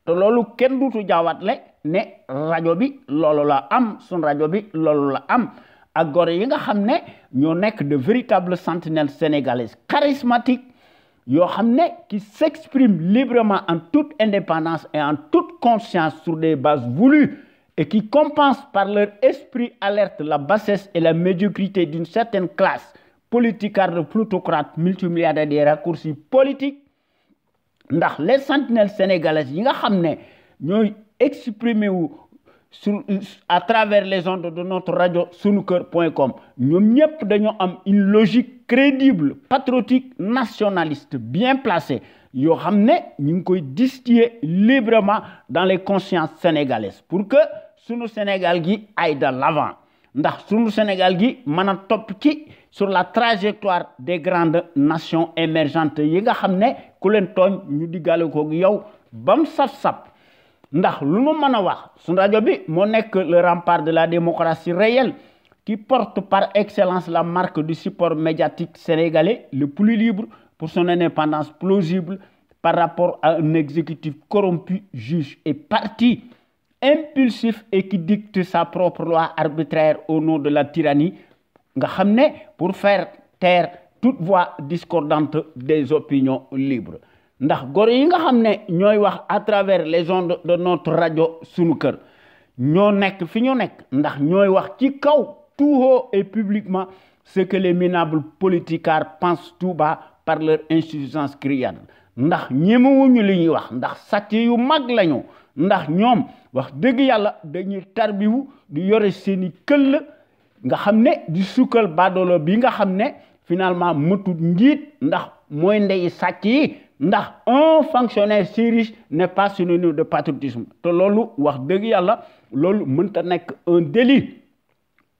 S1: te loolu kenn duutu jaawatle ne rajo bi loolu la am suñu rajo bi loolu la am ak góor yi nga xam ne ñoo nekk de véritables sentinelles sénégalaises charismatiques yoo xam ne qui s'expriment librement en toute indépendance et en toute conscience sur des bases voulues et qui compensent par leur esprit alerte la bassesse et la médiocrité d'une certaine classe politicarde plutocrate multimilliardaire des raccourcis politiques ndax les sentinelles sénégalaises yi nga xam ne ñooy exprimer wu à travers les ondes de notre radio sunuker.com ñoom ñëpp dañoo am une logique crédible patriotique nationaliste bien placée yoo xam ne ñu ngi koy distiller librement dans les consciences sénégalaises pour que sunu Sénégal gi aille de l'avant ndax sunu Sénégal gi mën a topp ci sur la trajectoire des grandes nations émergentes yi nga xam ne ku leen tooñ ñu diggaale ko yow bam saf-sap ndax lu nu mën a wax sunu rajo bi moo nekk le rempart de la démocratie réelle qui porte par excellence la marque du support médiatique sénégalais le plus libre pour son indépendance plausible par rapport à un exécutif corrompu, juge et parti, impulsif et qui dicte sa propre loi arbitraire au nom de la tyrannie, nga xam ne pour faire taire toute voix discordante des opinions libres. ndax góor yi nga xam ne ñooy wax à travers les ondes de notre radio Sunu Kër ñoo nekk fi ñu nekk ndax ñooy wax ci kaw tout haut et publiquement ce que les minables politicards pensent tout bas par leur insuffisance criarde ndax ñemewuñu li ñuy wax ndax sàcc yu mag lañu ndax ñoom wax dëgg yàlla dañuy tarbiwu di yore seeni këll nga xam ne di sukkal badoolo bi nga xam ne finalement mëtut njiit ndax mooy ndeyi sàcc yi ndax un fonctionnaire si riche n'est pas synonyme de patriotisme te loolu wax dëgg yàlla loolu mënta nekk un délit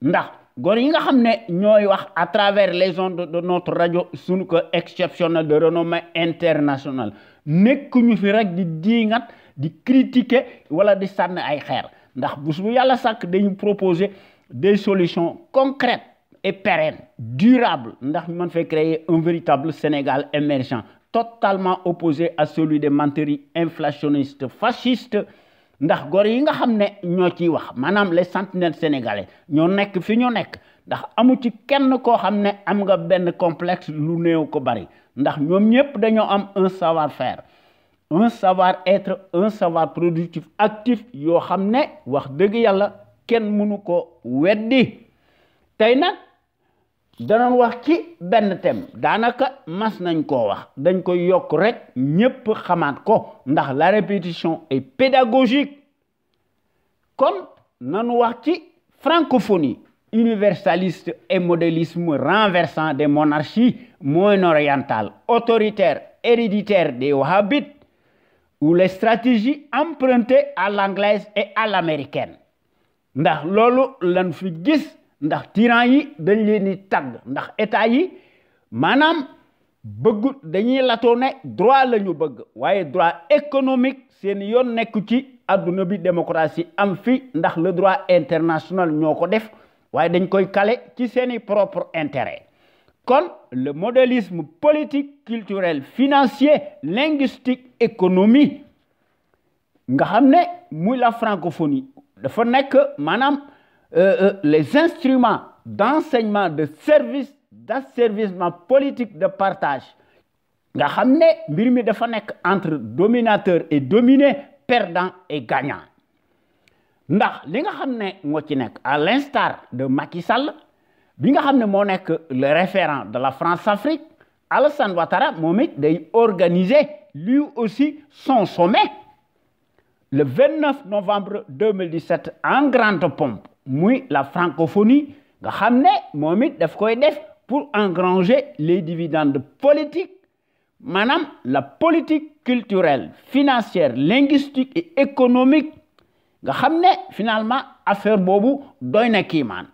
S1: ndax góor yi nga xam ne ñooy wax à travers les ondes de notre radio Sunu Kër exceptionnel de renommée internationale nekkuñu fi rek di diingat di critiquer wala di sànni ay xeer ndax bu yàlla sàkk dañu proposer des solutions concrètes et pérennes durables ndax ñu mën fay créer un véritable Sénégal émergent totalement opposé à celui des menteries inflationnistes fascistes ndax góor yi nga xam ne ñoo ciy wax maanaam les sentinelles sénégalais ñoo nekk fi ñoo nekk ndax amu ci kenn koo xam ne am nga benn complexe lu néew ko bari ndax ñoom ñëpp dañoo am un savoir-faire un savoir-être un savoir productif actif yoo xam ne wax dëgg yàlla kenn mënu ko weddi tey nag danañ wax ci benn thème daanaka mas nañ koo wax dañ koy yokk rek ñépp xamaat ko ndax la répétition est pédagogique kon nañu wax ci francophonie universaliste et modélisme renversant des monarchies moyen-orientales autoritaires héréditaires des wahhabites ou les stratégies empruntées à l'anglaise et à l'américaine ndax loolu lan fi gis ndax tyran yi dañ leen di tagg ndax état yi maanaam bëgg dañuy latoo ne droit la ñu bëgg waaye droit économique seen yoon nekku ci adduna bi démocratie am fi ndax le droit international ñoo ko def waaye dañ koy kale ci seeni propre intérêt kon le modélisme politique culturel financier linguistique économie nga xam ne muy la francophonie dafa nekk maanaam les instruments d'enseignement, de service, d'asservissement politique, de partage. Nga xamné mbir mi dafa nek entre dominateur et dominé, perdant et gagnant. Ndax li nga xamné mo ci nek à l'instar de Macky Sall bi nga xamné mo nek le référent de la France-Afrique, Alassane Ouattara momit day organiser lui aussi son sommet le 29 novembre 2017 en grande pompe, muy la francophonie nga xamné momit daf koy def pour engranger les dividendes politiques, madame la politique culturelle, financière, linguistique et économique nga xamné finalement affaire bobu doyna kiman.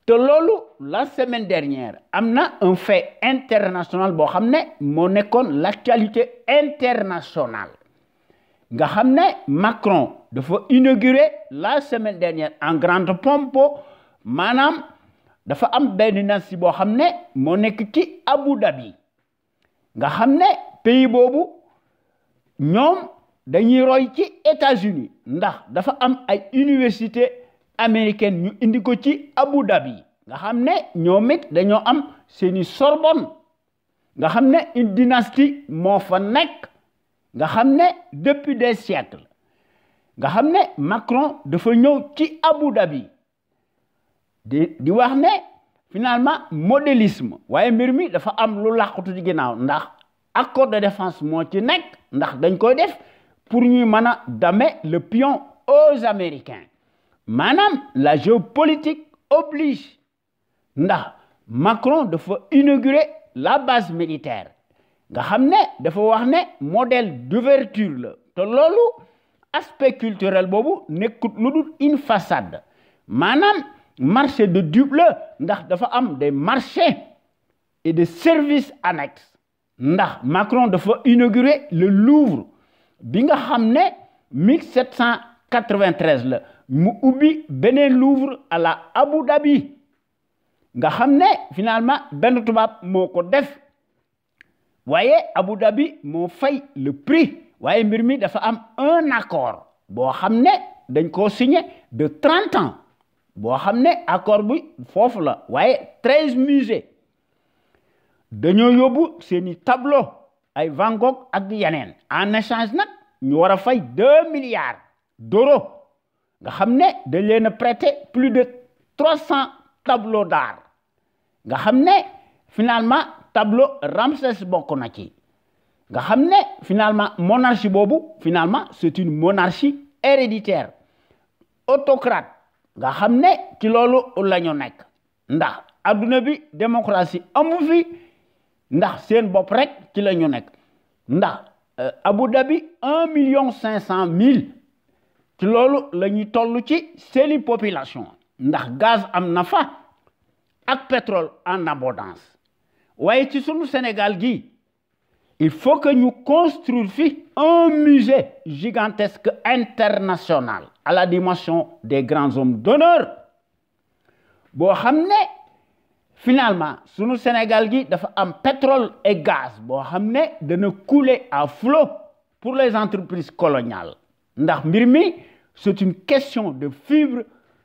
S1: Te lolu la semaine dernière amna un fait international bo xamné mo nekkoon l'actualité internationale nga xamné Macron dafa inaugurer la semaine dernière en grande pompe manam dafa am benn nasi bo xamné mo nekk ci Abu Dhabi nga xamné pays bobu ñom dañuy roy ci États-Unis ndax dafa am ay université américaine ñu indi ko ci Abu Dhabi nga xamné ñomit dañoo am seeni Sorbonne nga xamné une dynastie moo fa nekk nga xamné depuis des siècles nga xamné Macron dafa ñëw ci Abu Dhabi di wax né finalement modélisme waaye mbir mi dafa am lu làqutu ci ginnaaw ndax accord de défense moo ci nekk ndax dañ koy def pour ñuy mën a damer le pion aux Américains. Madame, la géopolitique oblige. Ndax Macron dafa inaugurer la base militaire. Nga xamné dafa wax né modèle d'ouverture la. Te lolu aspect culturel bobu nekut ludul une façade. Madame, marché de dupe la ndax dafa am des marchés et des services annexes. Ndax Macron dafa inaugurer le Louvre bi nga xamné 1793 la mu ubbi benen Louvre à la Abu Dhabi nga xamné finalement ben tubab moko def waaye Abu Dhabi mo fay le prix waaye mbir mi dafa am un accord bo xamné dañ ko signé de 30 ans bo xamné accord bi fofu la waaye 13 musées dañoo yóbbu seeni tableau ay Van Gogh ak yeneen en échange nak ñu wara fay 2 milliards d'euros nga xamné dañ leen prêter plus de 300 tableaux d'art nga xamné finalement tableau Ramsès bokk na ci nga xamné finalement monarchie bobu finalement c'est une monarchie héréditaire autocrate nga xamné ci lolu lañu nekk ndax aduna bi démocratie amu fi ndax seen bop rek ci lañu nekk ndax Abu Dhabi 1,5 million ci lolu lañuy tollu ci seeni population ndax gaz am na fa ak pétrole en abondance waaye ci sunu Sénégal gi il faut que nous construisions un musée gigantesque international à la dimension des grands hommes d'honneur bo xamné finalement sunu Sénégal gi dafa am pétrole et gaz bo xamné dana couler à flot pour les entreprises coloniales ndax mbir mi c'est une question de fibre,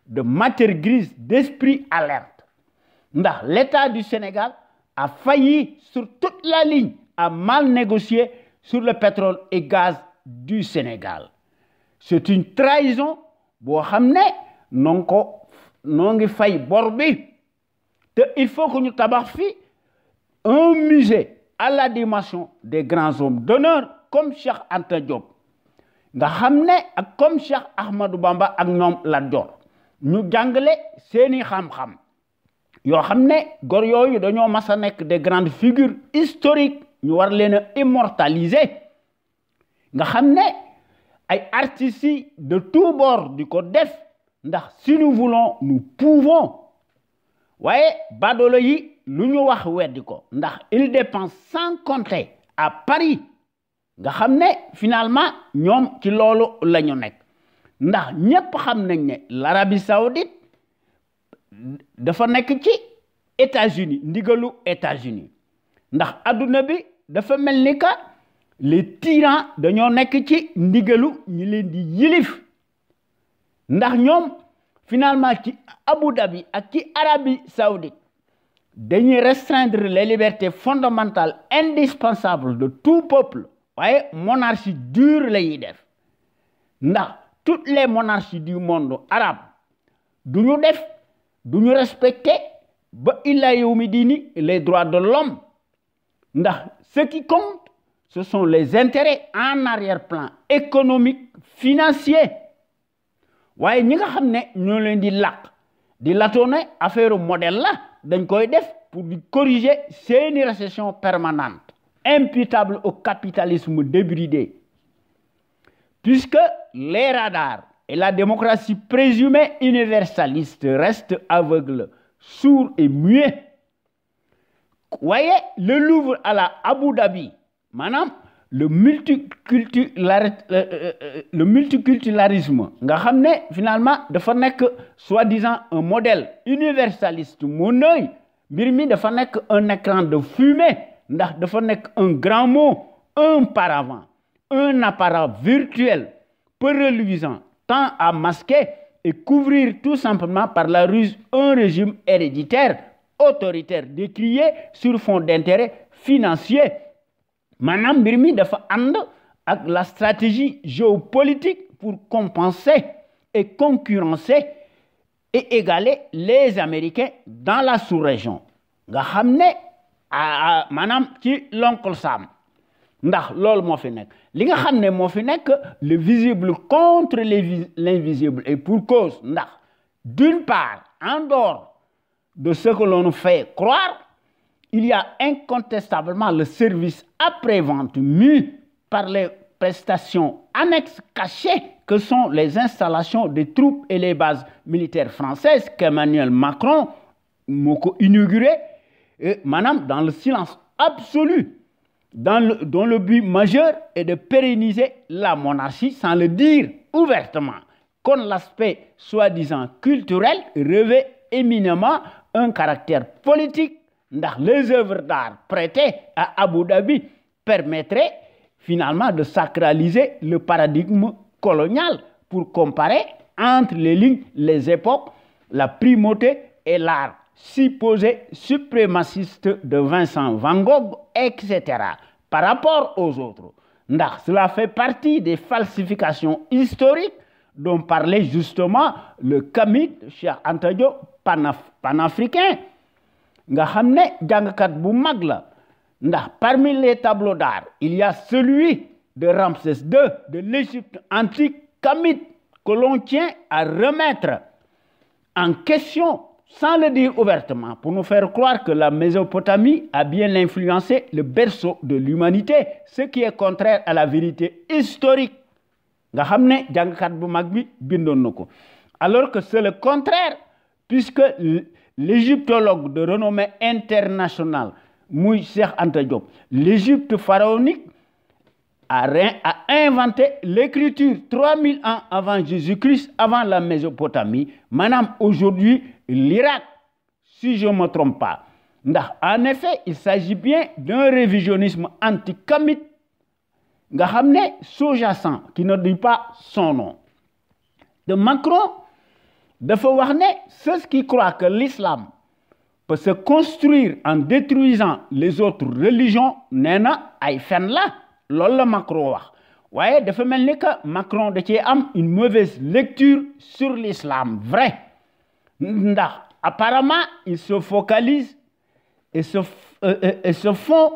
S1: de matière grise, d'esprit alerte ndax l'État du Sénégal a failli sur toute la ligne, a mal négocié sur le pétrole et gaz du Sénégal. C'est une trahison bo xamné non ngi fay bor bi. Il faut que nous tabax fi un musée à la dimension des grands hommes d'honneur comme Cheikh Anta Diop nga xamné ak comme Cheikh Ahmadou Bamba ak ñom Lat Dior ñu jàngale seeni xam-xam yo xamné gor yoyu dañoo massa nek des grandes figures historiques ñu war leen immortaliser nga xamné ay artistes de tous bords di ko def ndax si nous voulons nous pouvons. Waye badolo yi luñu wax weddi ko ndax il dépense sans compter à Paris nga xamné finalement ñom ci lolu lañu nek ndax ñepp xam nañ né l'Arabie Saoudite dafa nek ci États-Unis ndigalu États-Unis ndax aduna bi dafa melni ka les tyrans dañoo nek ci ndigalu ñi leen di yilif ndax ñom finalement ci Abu Dhabi ak ci Arabie Saoudite dañuy restreindre les libertés fondamentales indispensables de tout peuple waaye monarchie dure la ñuy def ndax toutes les monarchies du monde arabe duñu respecter ba illa yawmi diini les droits de l'homme ndax ce qui compte ce sont les intérêts en arrière-plan économique financier waaye ñi nga xam ne ñoo leen di làq di latoone affaire modèle la dañ koy def pour corriger seeni récession permanente imputable au capitalisme débridé puisque les radars et la démocratie présumée universaliste restent aveugles, sourds et muets. Voyez, le Louvre à la Abu Dhabi, madame, le multiculturalisme, nga xam ne finalement dafa nekk soi-disant un modèle universaliste mon œil mbir mi dafa nekk un écran de fumée ndax dafa nekk un grand mot un paravent un appareil virtuel peu reluisant tend à masquer et couvrir tout simplement par la ruse un régime héréditaire autoritaire décrié sur fond d'intérêts financiers maanaam mbir mi dafa ànd ak la stratégie géopolitique pour compenser et concurrencer et égaler les Américains dans la sous-région nga xam ne maanaam ci l'oncle Sam ndax loolu moo fi nekk li nga xam ne moo fi nekk le visible contre l'invisible et pour cause ndax d'une part en dehors de ce que l'on nous fait croire il y a incontestablement le service après-vente mu par les prestations annexes cachées que sont les installations des troupes et les bases militaires françaises qu'Emmanuel Macron moo ko inauguré maanaam dans le silence absolu dont le but majeur est de pérenniser la monarchie sans le dire ouvertement kon l'aspect soi-disant culturel revêt éminemment un caractère politique ndax les œuvres d'art prêtées à Abu Dhabi permettraient finalement de sacraliser le paradigme colonial pour comparer entre les lignes les époques la primauté et l'art supposé suprémaciste de Vincent Van Gogh, etc. par rapport aux autres. Ndax cela fait partie des falsifications historiques dont parlait justement le Kamit Cheikh Anta Diop panafricain nga xam ne jàngkat bu mag la ndax parmi les tableaux d'art il y a celui de Ramsès II de l'Égypte antique Kamit que l'on tient à remettre en question sans le dire ouvertement, pour nous faire croire que la Mésopotamie a bien influencé le berceau de l'humanité, ce qui est contraire à la vérité historique. Nga xam ne jàngkat bu mag bi bindoon na ko alors que c'est le contraire puisque l'égyptologue de renommée internationale muy Cheikh Anta Diop l'Égypte pharaonique a inventé l'écriture 3000 ans avant Jésus-Christ avant la Mésopotamie maanaam aujourd'hui l'Irak si je ne me trompe pas ndax en effet il s'agit bien d'un révisionnisme anti-kamite nga xam ne sous-jacent qui ne dit pas son nom de Macron dafa wax ne ceux qui croient que l'islam peut se construire en détruisant les autres religions nee na ay fen la loolu la Macron wax waaye dafa mel ni que Macron da cee am une mauvaise lecture sur l'islam vrai ndax apparemment il se focalise et se fond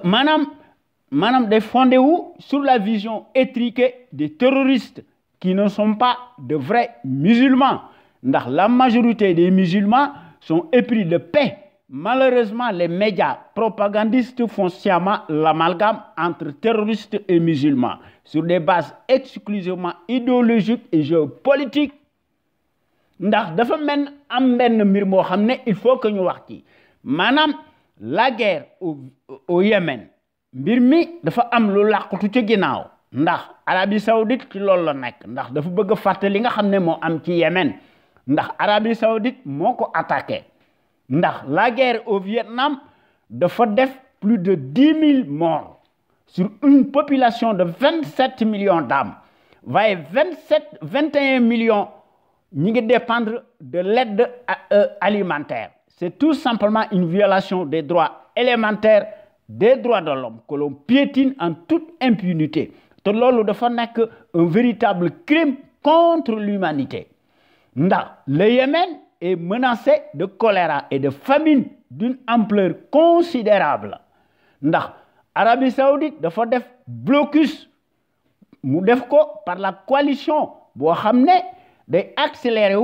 S1: maanaam day fondé wu sur la vision étriquée des terroristes qui ne sont pas de vrais musulmans ndax la majorité des musulmans sont épris de paix. Malheureusement, les médias propagandistes font sciemment l'amalgame entre terroristes et musulmans sur des bases exclusivement idéologiques et géopolitiques. Ndax dafa mel am benn mbir moo xam ne il faut que ñu wax ci maanaam la guerre au Yémen mbir mi dafa am lu làqutu ci ginnaaw ndax Arabie Saoudite ci loolu la nekk ndax dafa bëgg a fàtte li nga xam ne moo am ci Yémen ndax Arabie Saoudite moo ko attaqué ndax la guerre au Vietnam dafa def plus de 10 000 morts sur une population de 27 millions d'âmes waaye 21 millions ñi ngi dépendre de l'aide alimentaire. C'est tout simplement une violation des droits élémentaires des droits de l'homme que l'on piétine en toute impunité. te loolu dafa nekk un véritable crime contre l'humanité. Ndax le Yémen est menacé de choléra et de famine d'une ampleur considérable. Ndax Arabie Saoudite dafa def blocus mu def ko par la coalition boo xam ne day accélérer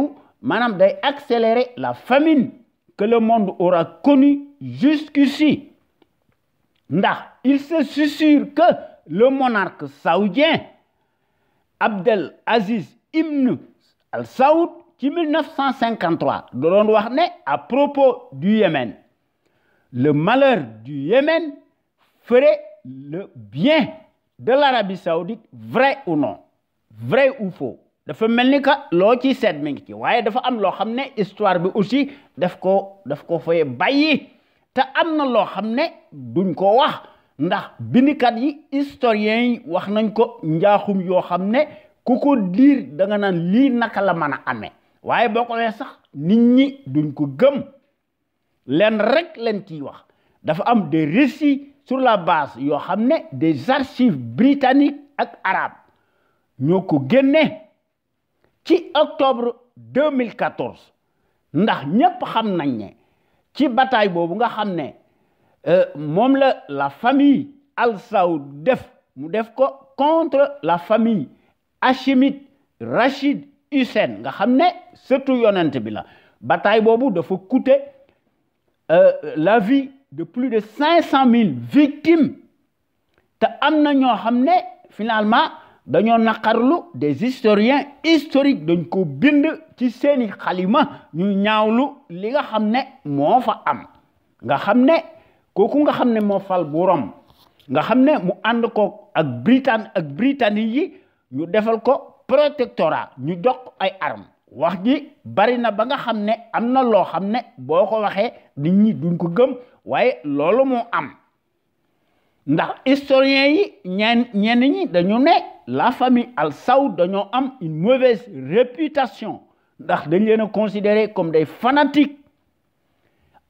S1: la famine que le monde aura connue jusqu'ici. Ndax il se susurre que le monarque saoudien Abdel Aziz Ibn Al Saoud en 1953 da doon wax ne à propos du Yémen, le malheur du Yémen ferait le bien de l'Arabie Saoudite, vrai ou non, vrai ou faux. dafa mel ni que loo ci seet mi ngi ci waaye dafa am loo xam ne histoire bi aussi daf ko fay bàyyi te am na loo xam ne duñ ko wax ndax bindikat yi historiens yi wax nañ ko njaaxum yoo xam ne ku ko liir da nga naan lii naka la mën a amee waaye boo ko waxee sax nit ñi duñ ko gëm leen rek leen ciy wax dafa am des récits sur la base yoo xam ne des archives britanniques ak arabes ñoo ko génne ci octobre 2014 ndax ñépp xam nañ ne ci bataille boobu nga xam ne moom la famille Al Saoud mu def ko contre la famille hachimite Rachid Hussein nga xam ne surtout yonent bi la bataille boobu dafa coûter la vie de plus de 500 000 victimes te am na ñoo xam ne finalement dañoo naqarlu des historiens historiques dañ ko bind ci seeni xalima ñu ñaawlu li nga xam ne moo fa am nga xam ne kooku nga xam ne moo fal buuram nga xam ne mu ànd ko ak Britannique yi ñu defal ko protectorat ñu jox ay armes wax ji bari na ba nga xam ne am na loo xam ne boo ko waxee nit ñi duñ ko gëm waaye loolu moo am ndax historiens yi ñenn ñi dañu ne la famille Al Saoud dañoo am une mauvaise réputation ndax dañ leen a considéré comme des fanatiques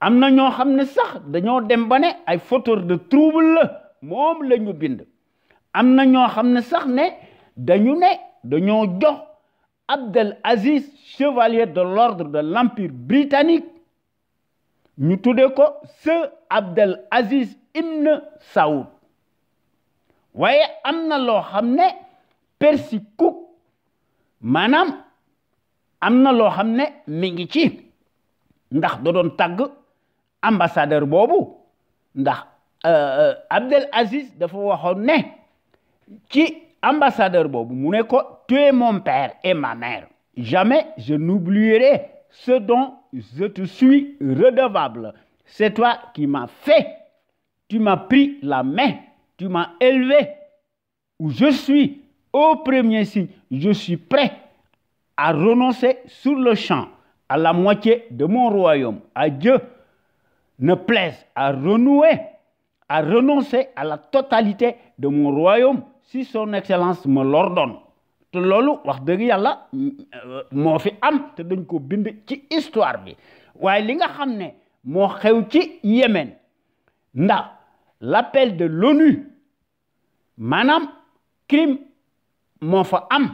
S1: am na ñoo xam ne sax dañoo dem ba ne ay fauteurs de trouble la moom la ñu bind am na ñoo xam ne sax ne dañoo jox Abdel Aziz chevalier de l'ordre de l'Empire britannique ñu tuddee ko Sir Abdel Aziz Ibn Saoud waaye am na loo xam ne Percy Cook maanaam am na loo xam ne mi ngi ci ndax da doon tàgg ambassadeur boobu ndax Abdel Aziz dafa waxoon ne ci ambassadeur boobu mu ne ko tu es mon père et ma mère jamais je n'oublierai ce dont je te suis redevable. C'est toi qui m'as fait, tu m'as pris la main, tu m'as élevé où je suis au premier signe. Je suis prêt à renoncer sur le champ à la moitié de mon royaume. À Dieu ne plaise à renoncer à la totalité de mon royaume si son excellence me l'ordonne. te loolu wax dëgg yàlla moo fi am te dañ ko bind ci histoire bi waaye li nga xam ne moo xew ci Yémen ndax l'appel de l'ONU maanaam crime moo fa am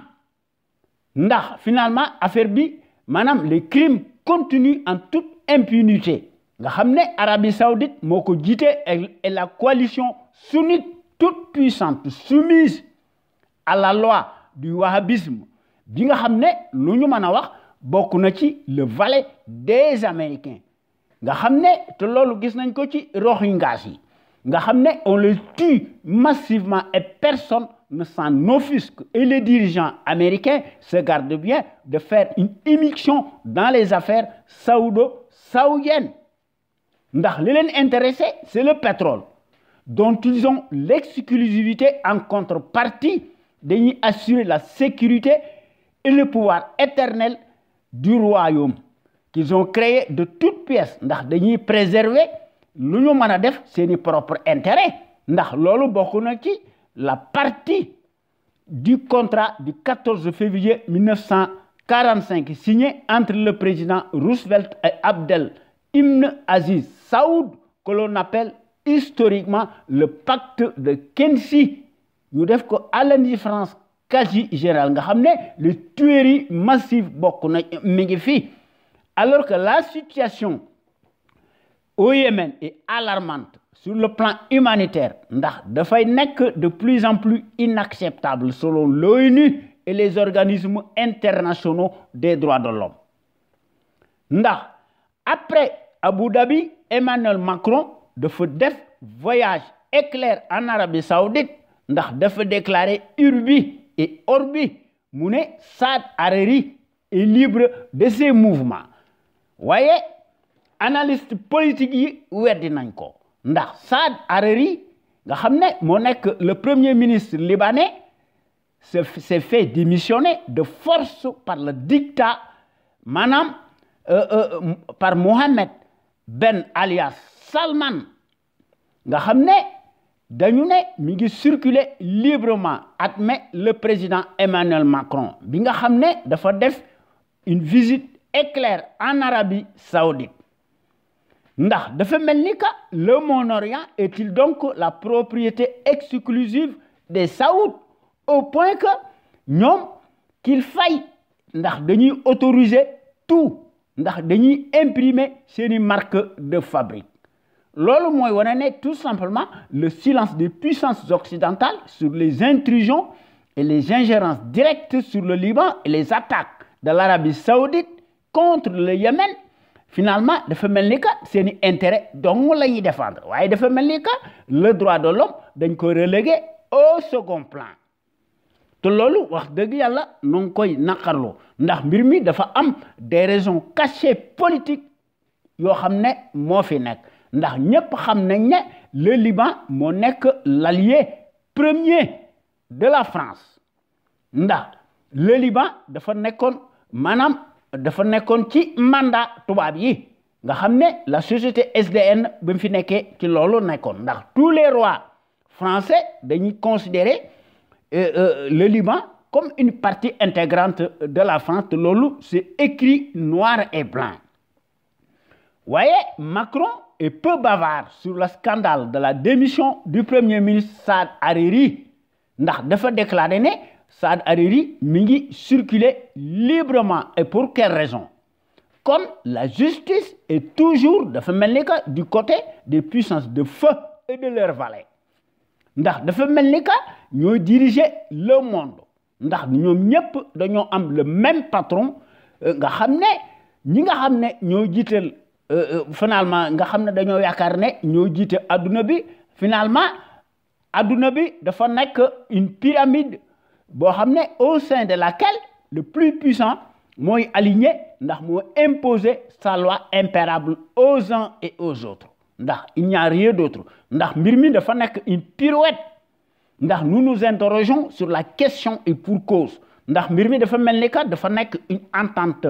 S1: ndax finalement affaire bi maanaam les crimes continuent en toute impunité nga xam ne Arabie Saoudite moo ko jiite et la coalition sunnite toute puissante soumise à la loi du wahhabisme bi nga xam ne lu ñu mën a wax bokk na ci le valet des Américains nga xam ne te loolu gis nañ ko ci Rohingyas yi nga xam ne on les tue massivement et personne ne s'en offusque et les dirigeants américains se gardent bien de faire une immixtion dans les affaires saoudo-saoudiennes ndax li leen intéressé c'est le pétrole dont ils ont l'exclusivité en contrepartie dañuy assurer la sécurité et le pouvoir éternel du royaume qu'ils ont créé de toutes pièces ndax dañuy préserver lu ñu mën a def seeni propre intérêt ndax loolu bokk na ci la partie du contrat du 14 février 19 1945 signé entre le président Roosevelt et Abdel Ibn Aziz Saoud, que l'on appelle historiquement le pacte de Quincy. Ñu def ko à l'indifférence quasi générale nga xam ne les tueries massives bokk na mi ngi fi, alors que la situation au Yémen est alarmante sur le plan humanitaire ndax dafay nekk de plus en plus inacceptable selon l'ONU et les organismes internationaux des droits de l'homme. Ndax après Abu Dhabi, Emmanuel Macron dafa def voyage éclair en Arabie Saoudite ndax dafa déclarer urbi et orbi mu ne Saad Hariri est libre de ses mouvements. Waaye analyste politique yi weddi nañ ko ndax Saad Hariri nga xam ne moo nekk le premier ministre libanais s'est fait démissionner de force par le dictat par Mohammed Ben alias Salman nga xam ne dañu ne mi ngi circuler librement, admet le président Emmanuel Macron bi nga xam ne dafa def une visite éclair en Arabie Saoudite. Ndax dafa mel ni que le Moyen-Orient est-il donc la propriété exclusive des Saouds au point que ñoom qu'il faille ndax dañuy autoriser tout ndax dañuy imprimer seeni marque de fabrique. Loolu mooy wane ne tout simplement le silence des puissances occidentales sur les intrusions et les ingérences directes sur le Liban et les attaques de l'Arabie Saoudite contre le Yémen. Finalement dafa mel ni que seeni intérêt dong la ñuy défendre waaye dafa mel ni que le droit de l'homme dañ ko relégué au second plan. te loolu wax dëgg yàlla nu ngi koy naqarlu ndax mbir mi dafa am des raisons cachées politiques yoo xam ne moo fi nekk ndax ñëpp xam nañ ne le Liban moo nekk l'allié premier de la France ndax le Liban dafa nekkoon ci mandat tubaab yi nga xam ne la société SDN ba mu fi nekkee ci loolu nekkoon ndax tous les rois français dañuy considérer le Liban comme une partie intégrante de la France te loolu c'est écrit noir et blanc. Voyez, Macron est peu bavard sur le scandale de la démission du premier ministre Saad Hariri ndax dafa déclaré ne Saad Hariri mi ngi circuler librement et pour quelle raison? Comme la justice est toujours dafa mel ni que du côté des puissances de feu et de leurs valets ndax dafa mel ni que ñooy diriger le monde ndax ñoom ñëpp dañoo am le même patron nga xam ne ñi nga xam ne ñoo jiital finalement nga xam ne dañoo yaakaar ne ñoo jiite adduna bi finalement adduna bi dafa nekk une pyramide boo xam ne au sein de laquelle le plus puissant mooy aligné ndax moo imposer sa loi impérable aux uns et aux autres ndax il n'y a rien d'autre ndax mbir mi dafa nekk une pirouette ndax nous nous interrogeons sur la question et pour cause ndax mbir mi dafa mel ni que dafa nekk une entente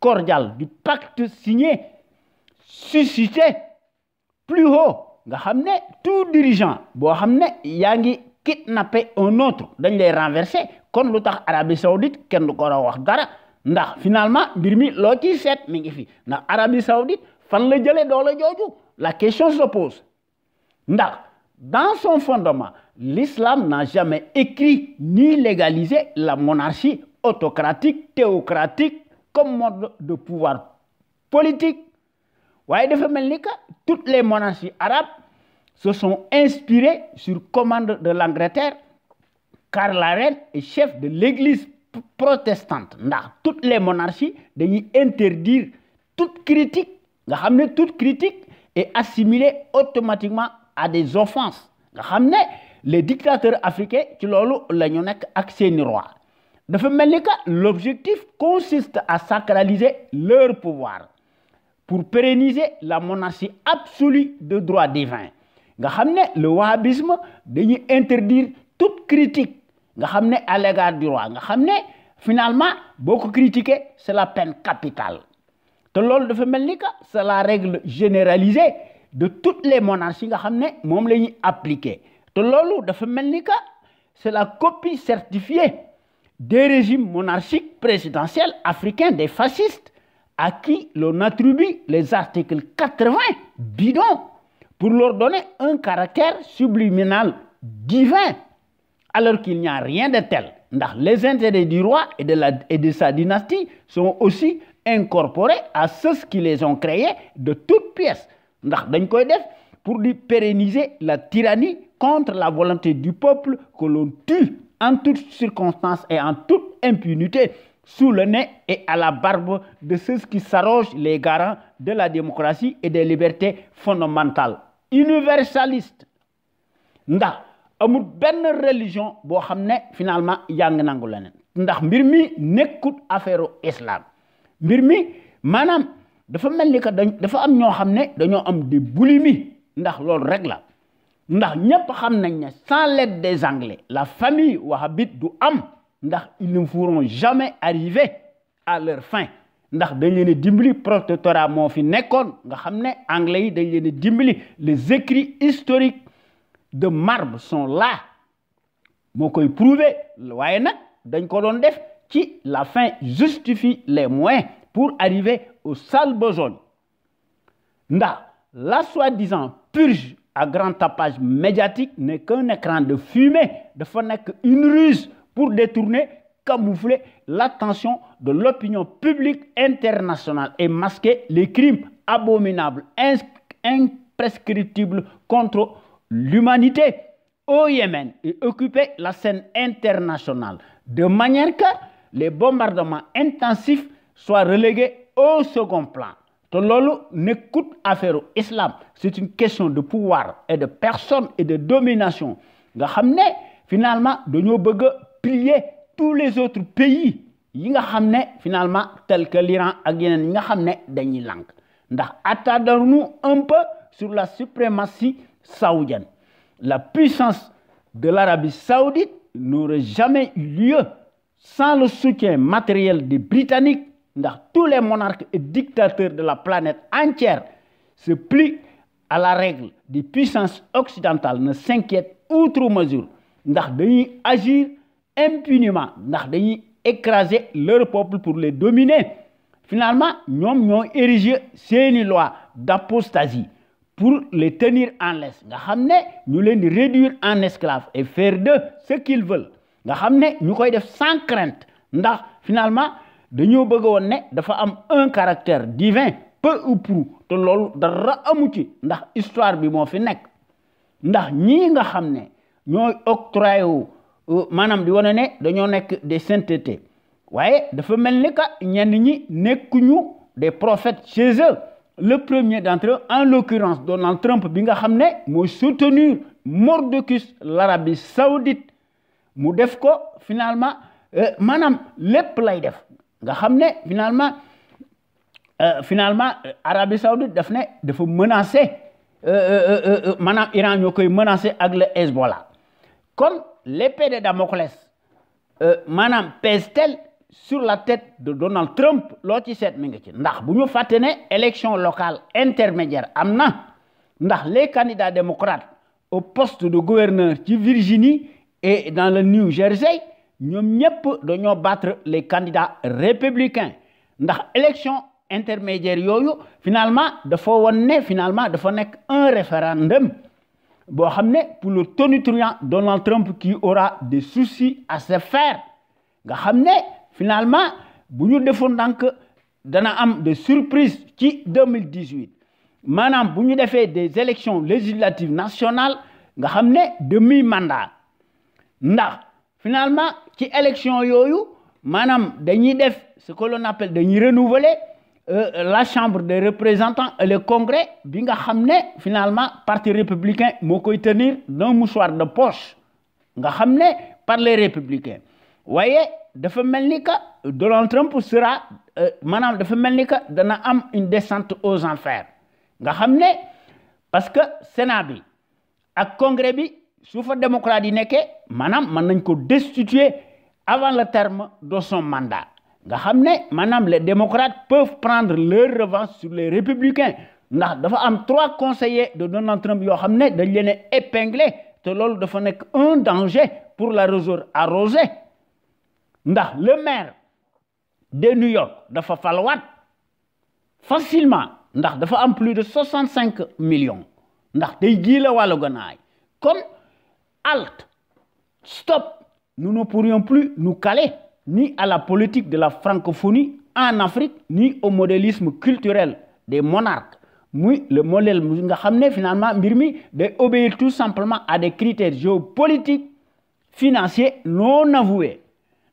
S1: cordiale du pacte signé suscité plus haut nga xam ne tout dirigeant boo xam ne yaa ngi kidnappé un autre dañ lay renverser kon lu tax Arabie Saoudite kenn du ko war a wax dara ndax finalement mbir mi loo ciy seet mi ngi fi ndax Arabie Saoudite fan la jëlee doole jooju la question se pose ndax dans son fondement l'islam n'a jamais écrit ni légalisé la monarchie autocratique théocratique comme mode de pouvoir politique. waaye dafa mel ni que toutes les monarchies arabes se sont inspirées sur commande de l'Angleterre car la reine est chef de l'église protestante ndax toutes les monarchies dañuy interdire toute critique nga xam ne toute critique est assimilée automatiquement à des offenses nga xam ne les dictateurs africains ci loolu la ñu nekk ak seeni roi dafa mel ni que l'objectif consiste à sacraliser leur pouvoir pour pérenniser la monarchie absolue de droit divin nga xam ne le wahhabisme dañuy interdire toute critique nga xam ne à l'égard du roi nga xam ne finalement boo ko critiquer c'est la peine capitale te loolu dafa mel ni que c'est la règle généralisée de toutes les monarchies nga xam ne moom la ñuy appliquer te loolu dafa mel ni que c'est la copie certifiée des régimes monarchiques présidentiels africains, des fascistes, à qui l'on attribue les articles 80 bidons pour leur donner un caractère subliminal divin, alors qu'il n'y a rien de tel. Les intérêts du roi et de sa dynastie sont aussi incorporés à ceux qui les ont créés de toutes pièces. Dañ koy def pour pérenniser la tyrannie contre la volonté du peuple que l'on tue en toutes circonstances et en toute impunité, sous le nez et à la barbe de ceux qui s'arrogent les garants de la démocratie et des libertés fondamentales. Universaliste. Amul benn religion boo xam ne finalement yaa ngi nangu leneen ndax mbir mi nekkut affaire islam mbir mi maanaam dafa mel ni que dafa am ñoo xam ne dañoo am des boulimies ndax loolu rek la ndax ñëpp xam nañ ne sans l'aide des Anglais la famille wahhabite du am ndax ils ne pourront jamais arriver à leur fin ndax dañ leen a dimbali protectorat moo fi nekkoon nga xam ne anglais yi dañ leen a dimbali les écrits historiques de marbre sont là moo koy prouver waaye nag dañ ko doon def ci la fin justifie les moyens pour arriver au sale besogne ndax la soi-disant purge à grand tapage médiatique n'est qu'un écran de fumée dafa nekk une ruse pour détourner camoufler l'attention de l'opinion publique internationale et masquer les crimes abominables imprescriptibles contre l'humanité au Yémen et occuper la scène internationale de manière que les bombardements intensifs soient relégués au second plan. te loolu nekkut affaire islam c'est une question de pouvoir et de personne et de domination nga xam ne finalement dañoo bëgg a plier tous les autres pays yi nga xam ne finalement tel que l'Iran ak yeneen yi nga xam ne dañuy lànk ndax attardons-nous un peu sur la suprématie saoudienne. La puissance de l'Arabie saoudite n'aurait jamais eu lieu sans le soutien matériel des Britanniques. Tous les monarques et dictateurs de la planète entière se plient à la règle des puissances occidentales, ne s'inquiètent outre mesure. Dañuy agir impunément, dañuy écraser leur peuple pour les dominer. Finalement, ñoom ñoo érigé seeni loi d'apostasie pour les tenir en laisse. Nga xam ne ñu leen di réduire en esclaves et faire d'eux ce qu'ils veulent. Nga xam ne ñu koy def sans crainte. Finalement dañoo bëgg woon ne dafa am un caractère divin peu ou prou te loolu dara amu ci ndax histoire bi moo fi nekk ndax ñii nga xam ne ñooy octroyé wu maanaam di wane ne dañoo nekk des saintetés waaye dafa mel ni que ñenn ñi nekkuñu des prophètes chez eux. Le premier d'entre eux, en l'occurrence Donald Trump bi nga xam ne mooy soutenir mordicus l'Arabie saoudite mu def ko finalement maanaam lépp lay def nga xam ne finalement Arabie saoudite daf ne dafa menacer maanaam Iran ñoo koy menacer ak le Hezbollah kon l'épée de Damoclès maanaam pèse-t-elle sur la tête de Donald Trump loo ci seet mi ngi ci ndax bu ñu fàtte ne élection locale intermédiaire am na ndax les candidats démocrates au poste de gouverneur ci Virginie et dans le New Jersey ñoom ñëpp dañoo battre les candidats républicains ndax élection intermédiaire yooyu finalement dafa won ne finalement dafa nekk un référendum boo xam ne pour le tonitruant Donald Trump qui aura des soucis à se faire nga xam ne finalement bu ñu defoon ndànk dana am de surprise ci 2018 maanaam bu ñu defee des élections législatives nationales nga xam ne demi-mandat ndax finalement ci élection yooyu maanaam dañuy def ce que l'on appelle dañuy renouveler la chambre des représentants et le congrès bi nga xam ne finalement parti républicain moo koy tenir d'un mouchoir de poche nga xam ne par les républicains waaye dafa mel ni que Donald Trump sera maanaam dafa mel ni que dana am une descente aux enfers nga xam ne parce que Sénat bi ak congrès bi su fa démocrate yi nekkee maanaam mën nañ ko destituer avant le terme de son mandat nga xam ne maanaam les démocrates peuvent prendre leur revanche sur les républicains ndax dafa am 3 conseillers de Donald Trump yoo xam ne dañ leen a épinglé te loolu dafa nekk un danger pour la réseau arrosé ndax le maire de New York dafa falwaat facilement ndax dafa am plus de 65 millions ndax day ji la wàllu gannaay kon halte stop, nous ne pourrions plus nous caler ni à la politique de la francophonie en Afrique ni au modélisme culturel des monarques. Oui, le modèle nga xamné finalement mbir mi day obéir tout simplement à des critères géopolitiques financiers non avoués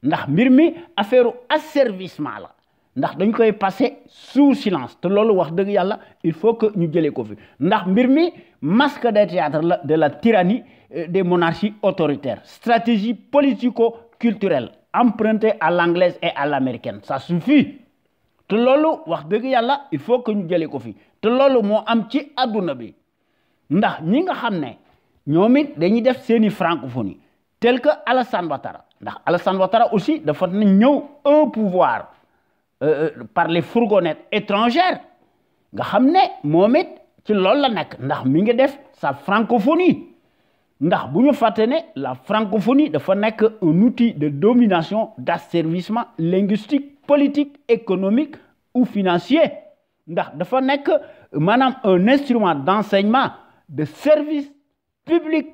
S1: ndax mbir mi affaire asservissement la ndax dañ koy passer sous silence te lolu wax deug yalla il faut que ñu jëlé ko fi ndax mbir mi masque de théâtre la de la tyrannie des monarchies autoritaires, stratégie politico-culturelle empruntée à l'anglaise et à l'américaine. Ça suffit. Te lolu wax deug yalla il faut que ñu jëlé ko fi te lolu mo am ci aduna bi ndax ñi nga xamné ñomit dañuy def seeni francophonie tel que Alassane Ouattara ndax Alassane Ouattara aussi dafa ñëw un pouvoir par les fourgonnettes étrangères nga xamné momit ci lolu la nek ndax mi ngi def sa francophonie ndax buñu faté né la francophonie dafa nek un outil de domination, d'asservissement linguistique, politique, économique ou financier ndax dafa nek manam un instrument d'enseignement, de service public,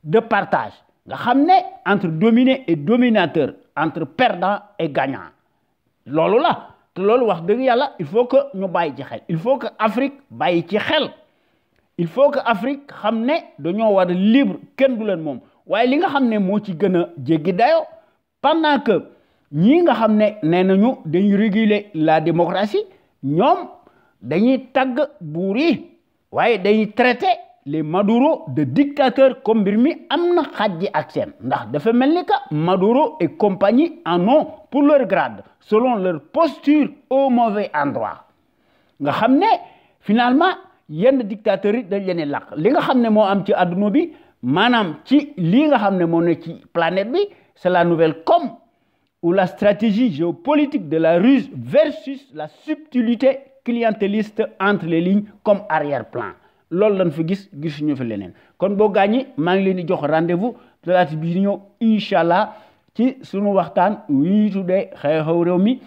S1: de partage nga xamné entre dominé et dominateur, entre perdant et gagnant lolu la te lolu wax deug yalla il faut que ñu bayyi ci xel il faut que Afrique bayyi ci xel il faut que Afrique xamné dañoo war libre kenn du leen mom waye li nga xamné mo ci gëna jéggi dayo pendant que ñi nga xamné nénañu dañuy réguler la démocratie ñom dañuy tag buur yi waye dañuy traiter les Maduro de dictateurs comme mbir mi amna xajji ak sen ndax dafa melni ka Maduro et compagnie en ont pour leur grade selon leur posture au mauvais endroit nga xamné finalement yenn dictateurs yi dañ leen laq li nga xamné mo am ci aduna bi manam ci li nga xamné mo ne ci planète bi c'est la nouvelle com ou la stratégie géopolitique de la ruse versus la subtilité clientéliste entre les lignes comme arrière-plan loolu lañ fi gisuñu fi leneen kon bo gañi ma ngi leen di jox rendez-vous talaata bi di ñëw inshallah ci sunu waxtaan wi tuddee xew-xew réew mi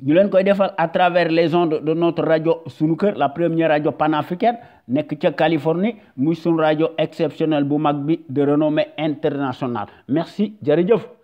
S1: ñu leen koy defal à travers les ondes de notre radio sunu kër la première radio panafricaine nek ci Californie muy sunu radio exceptionnelle bu mag bi de renommée internationale merci jërëjëf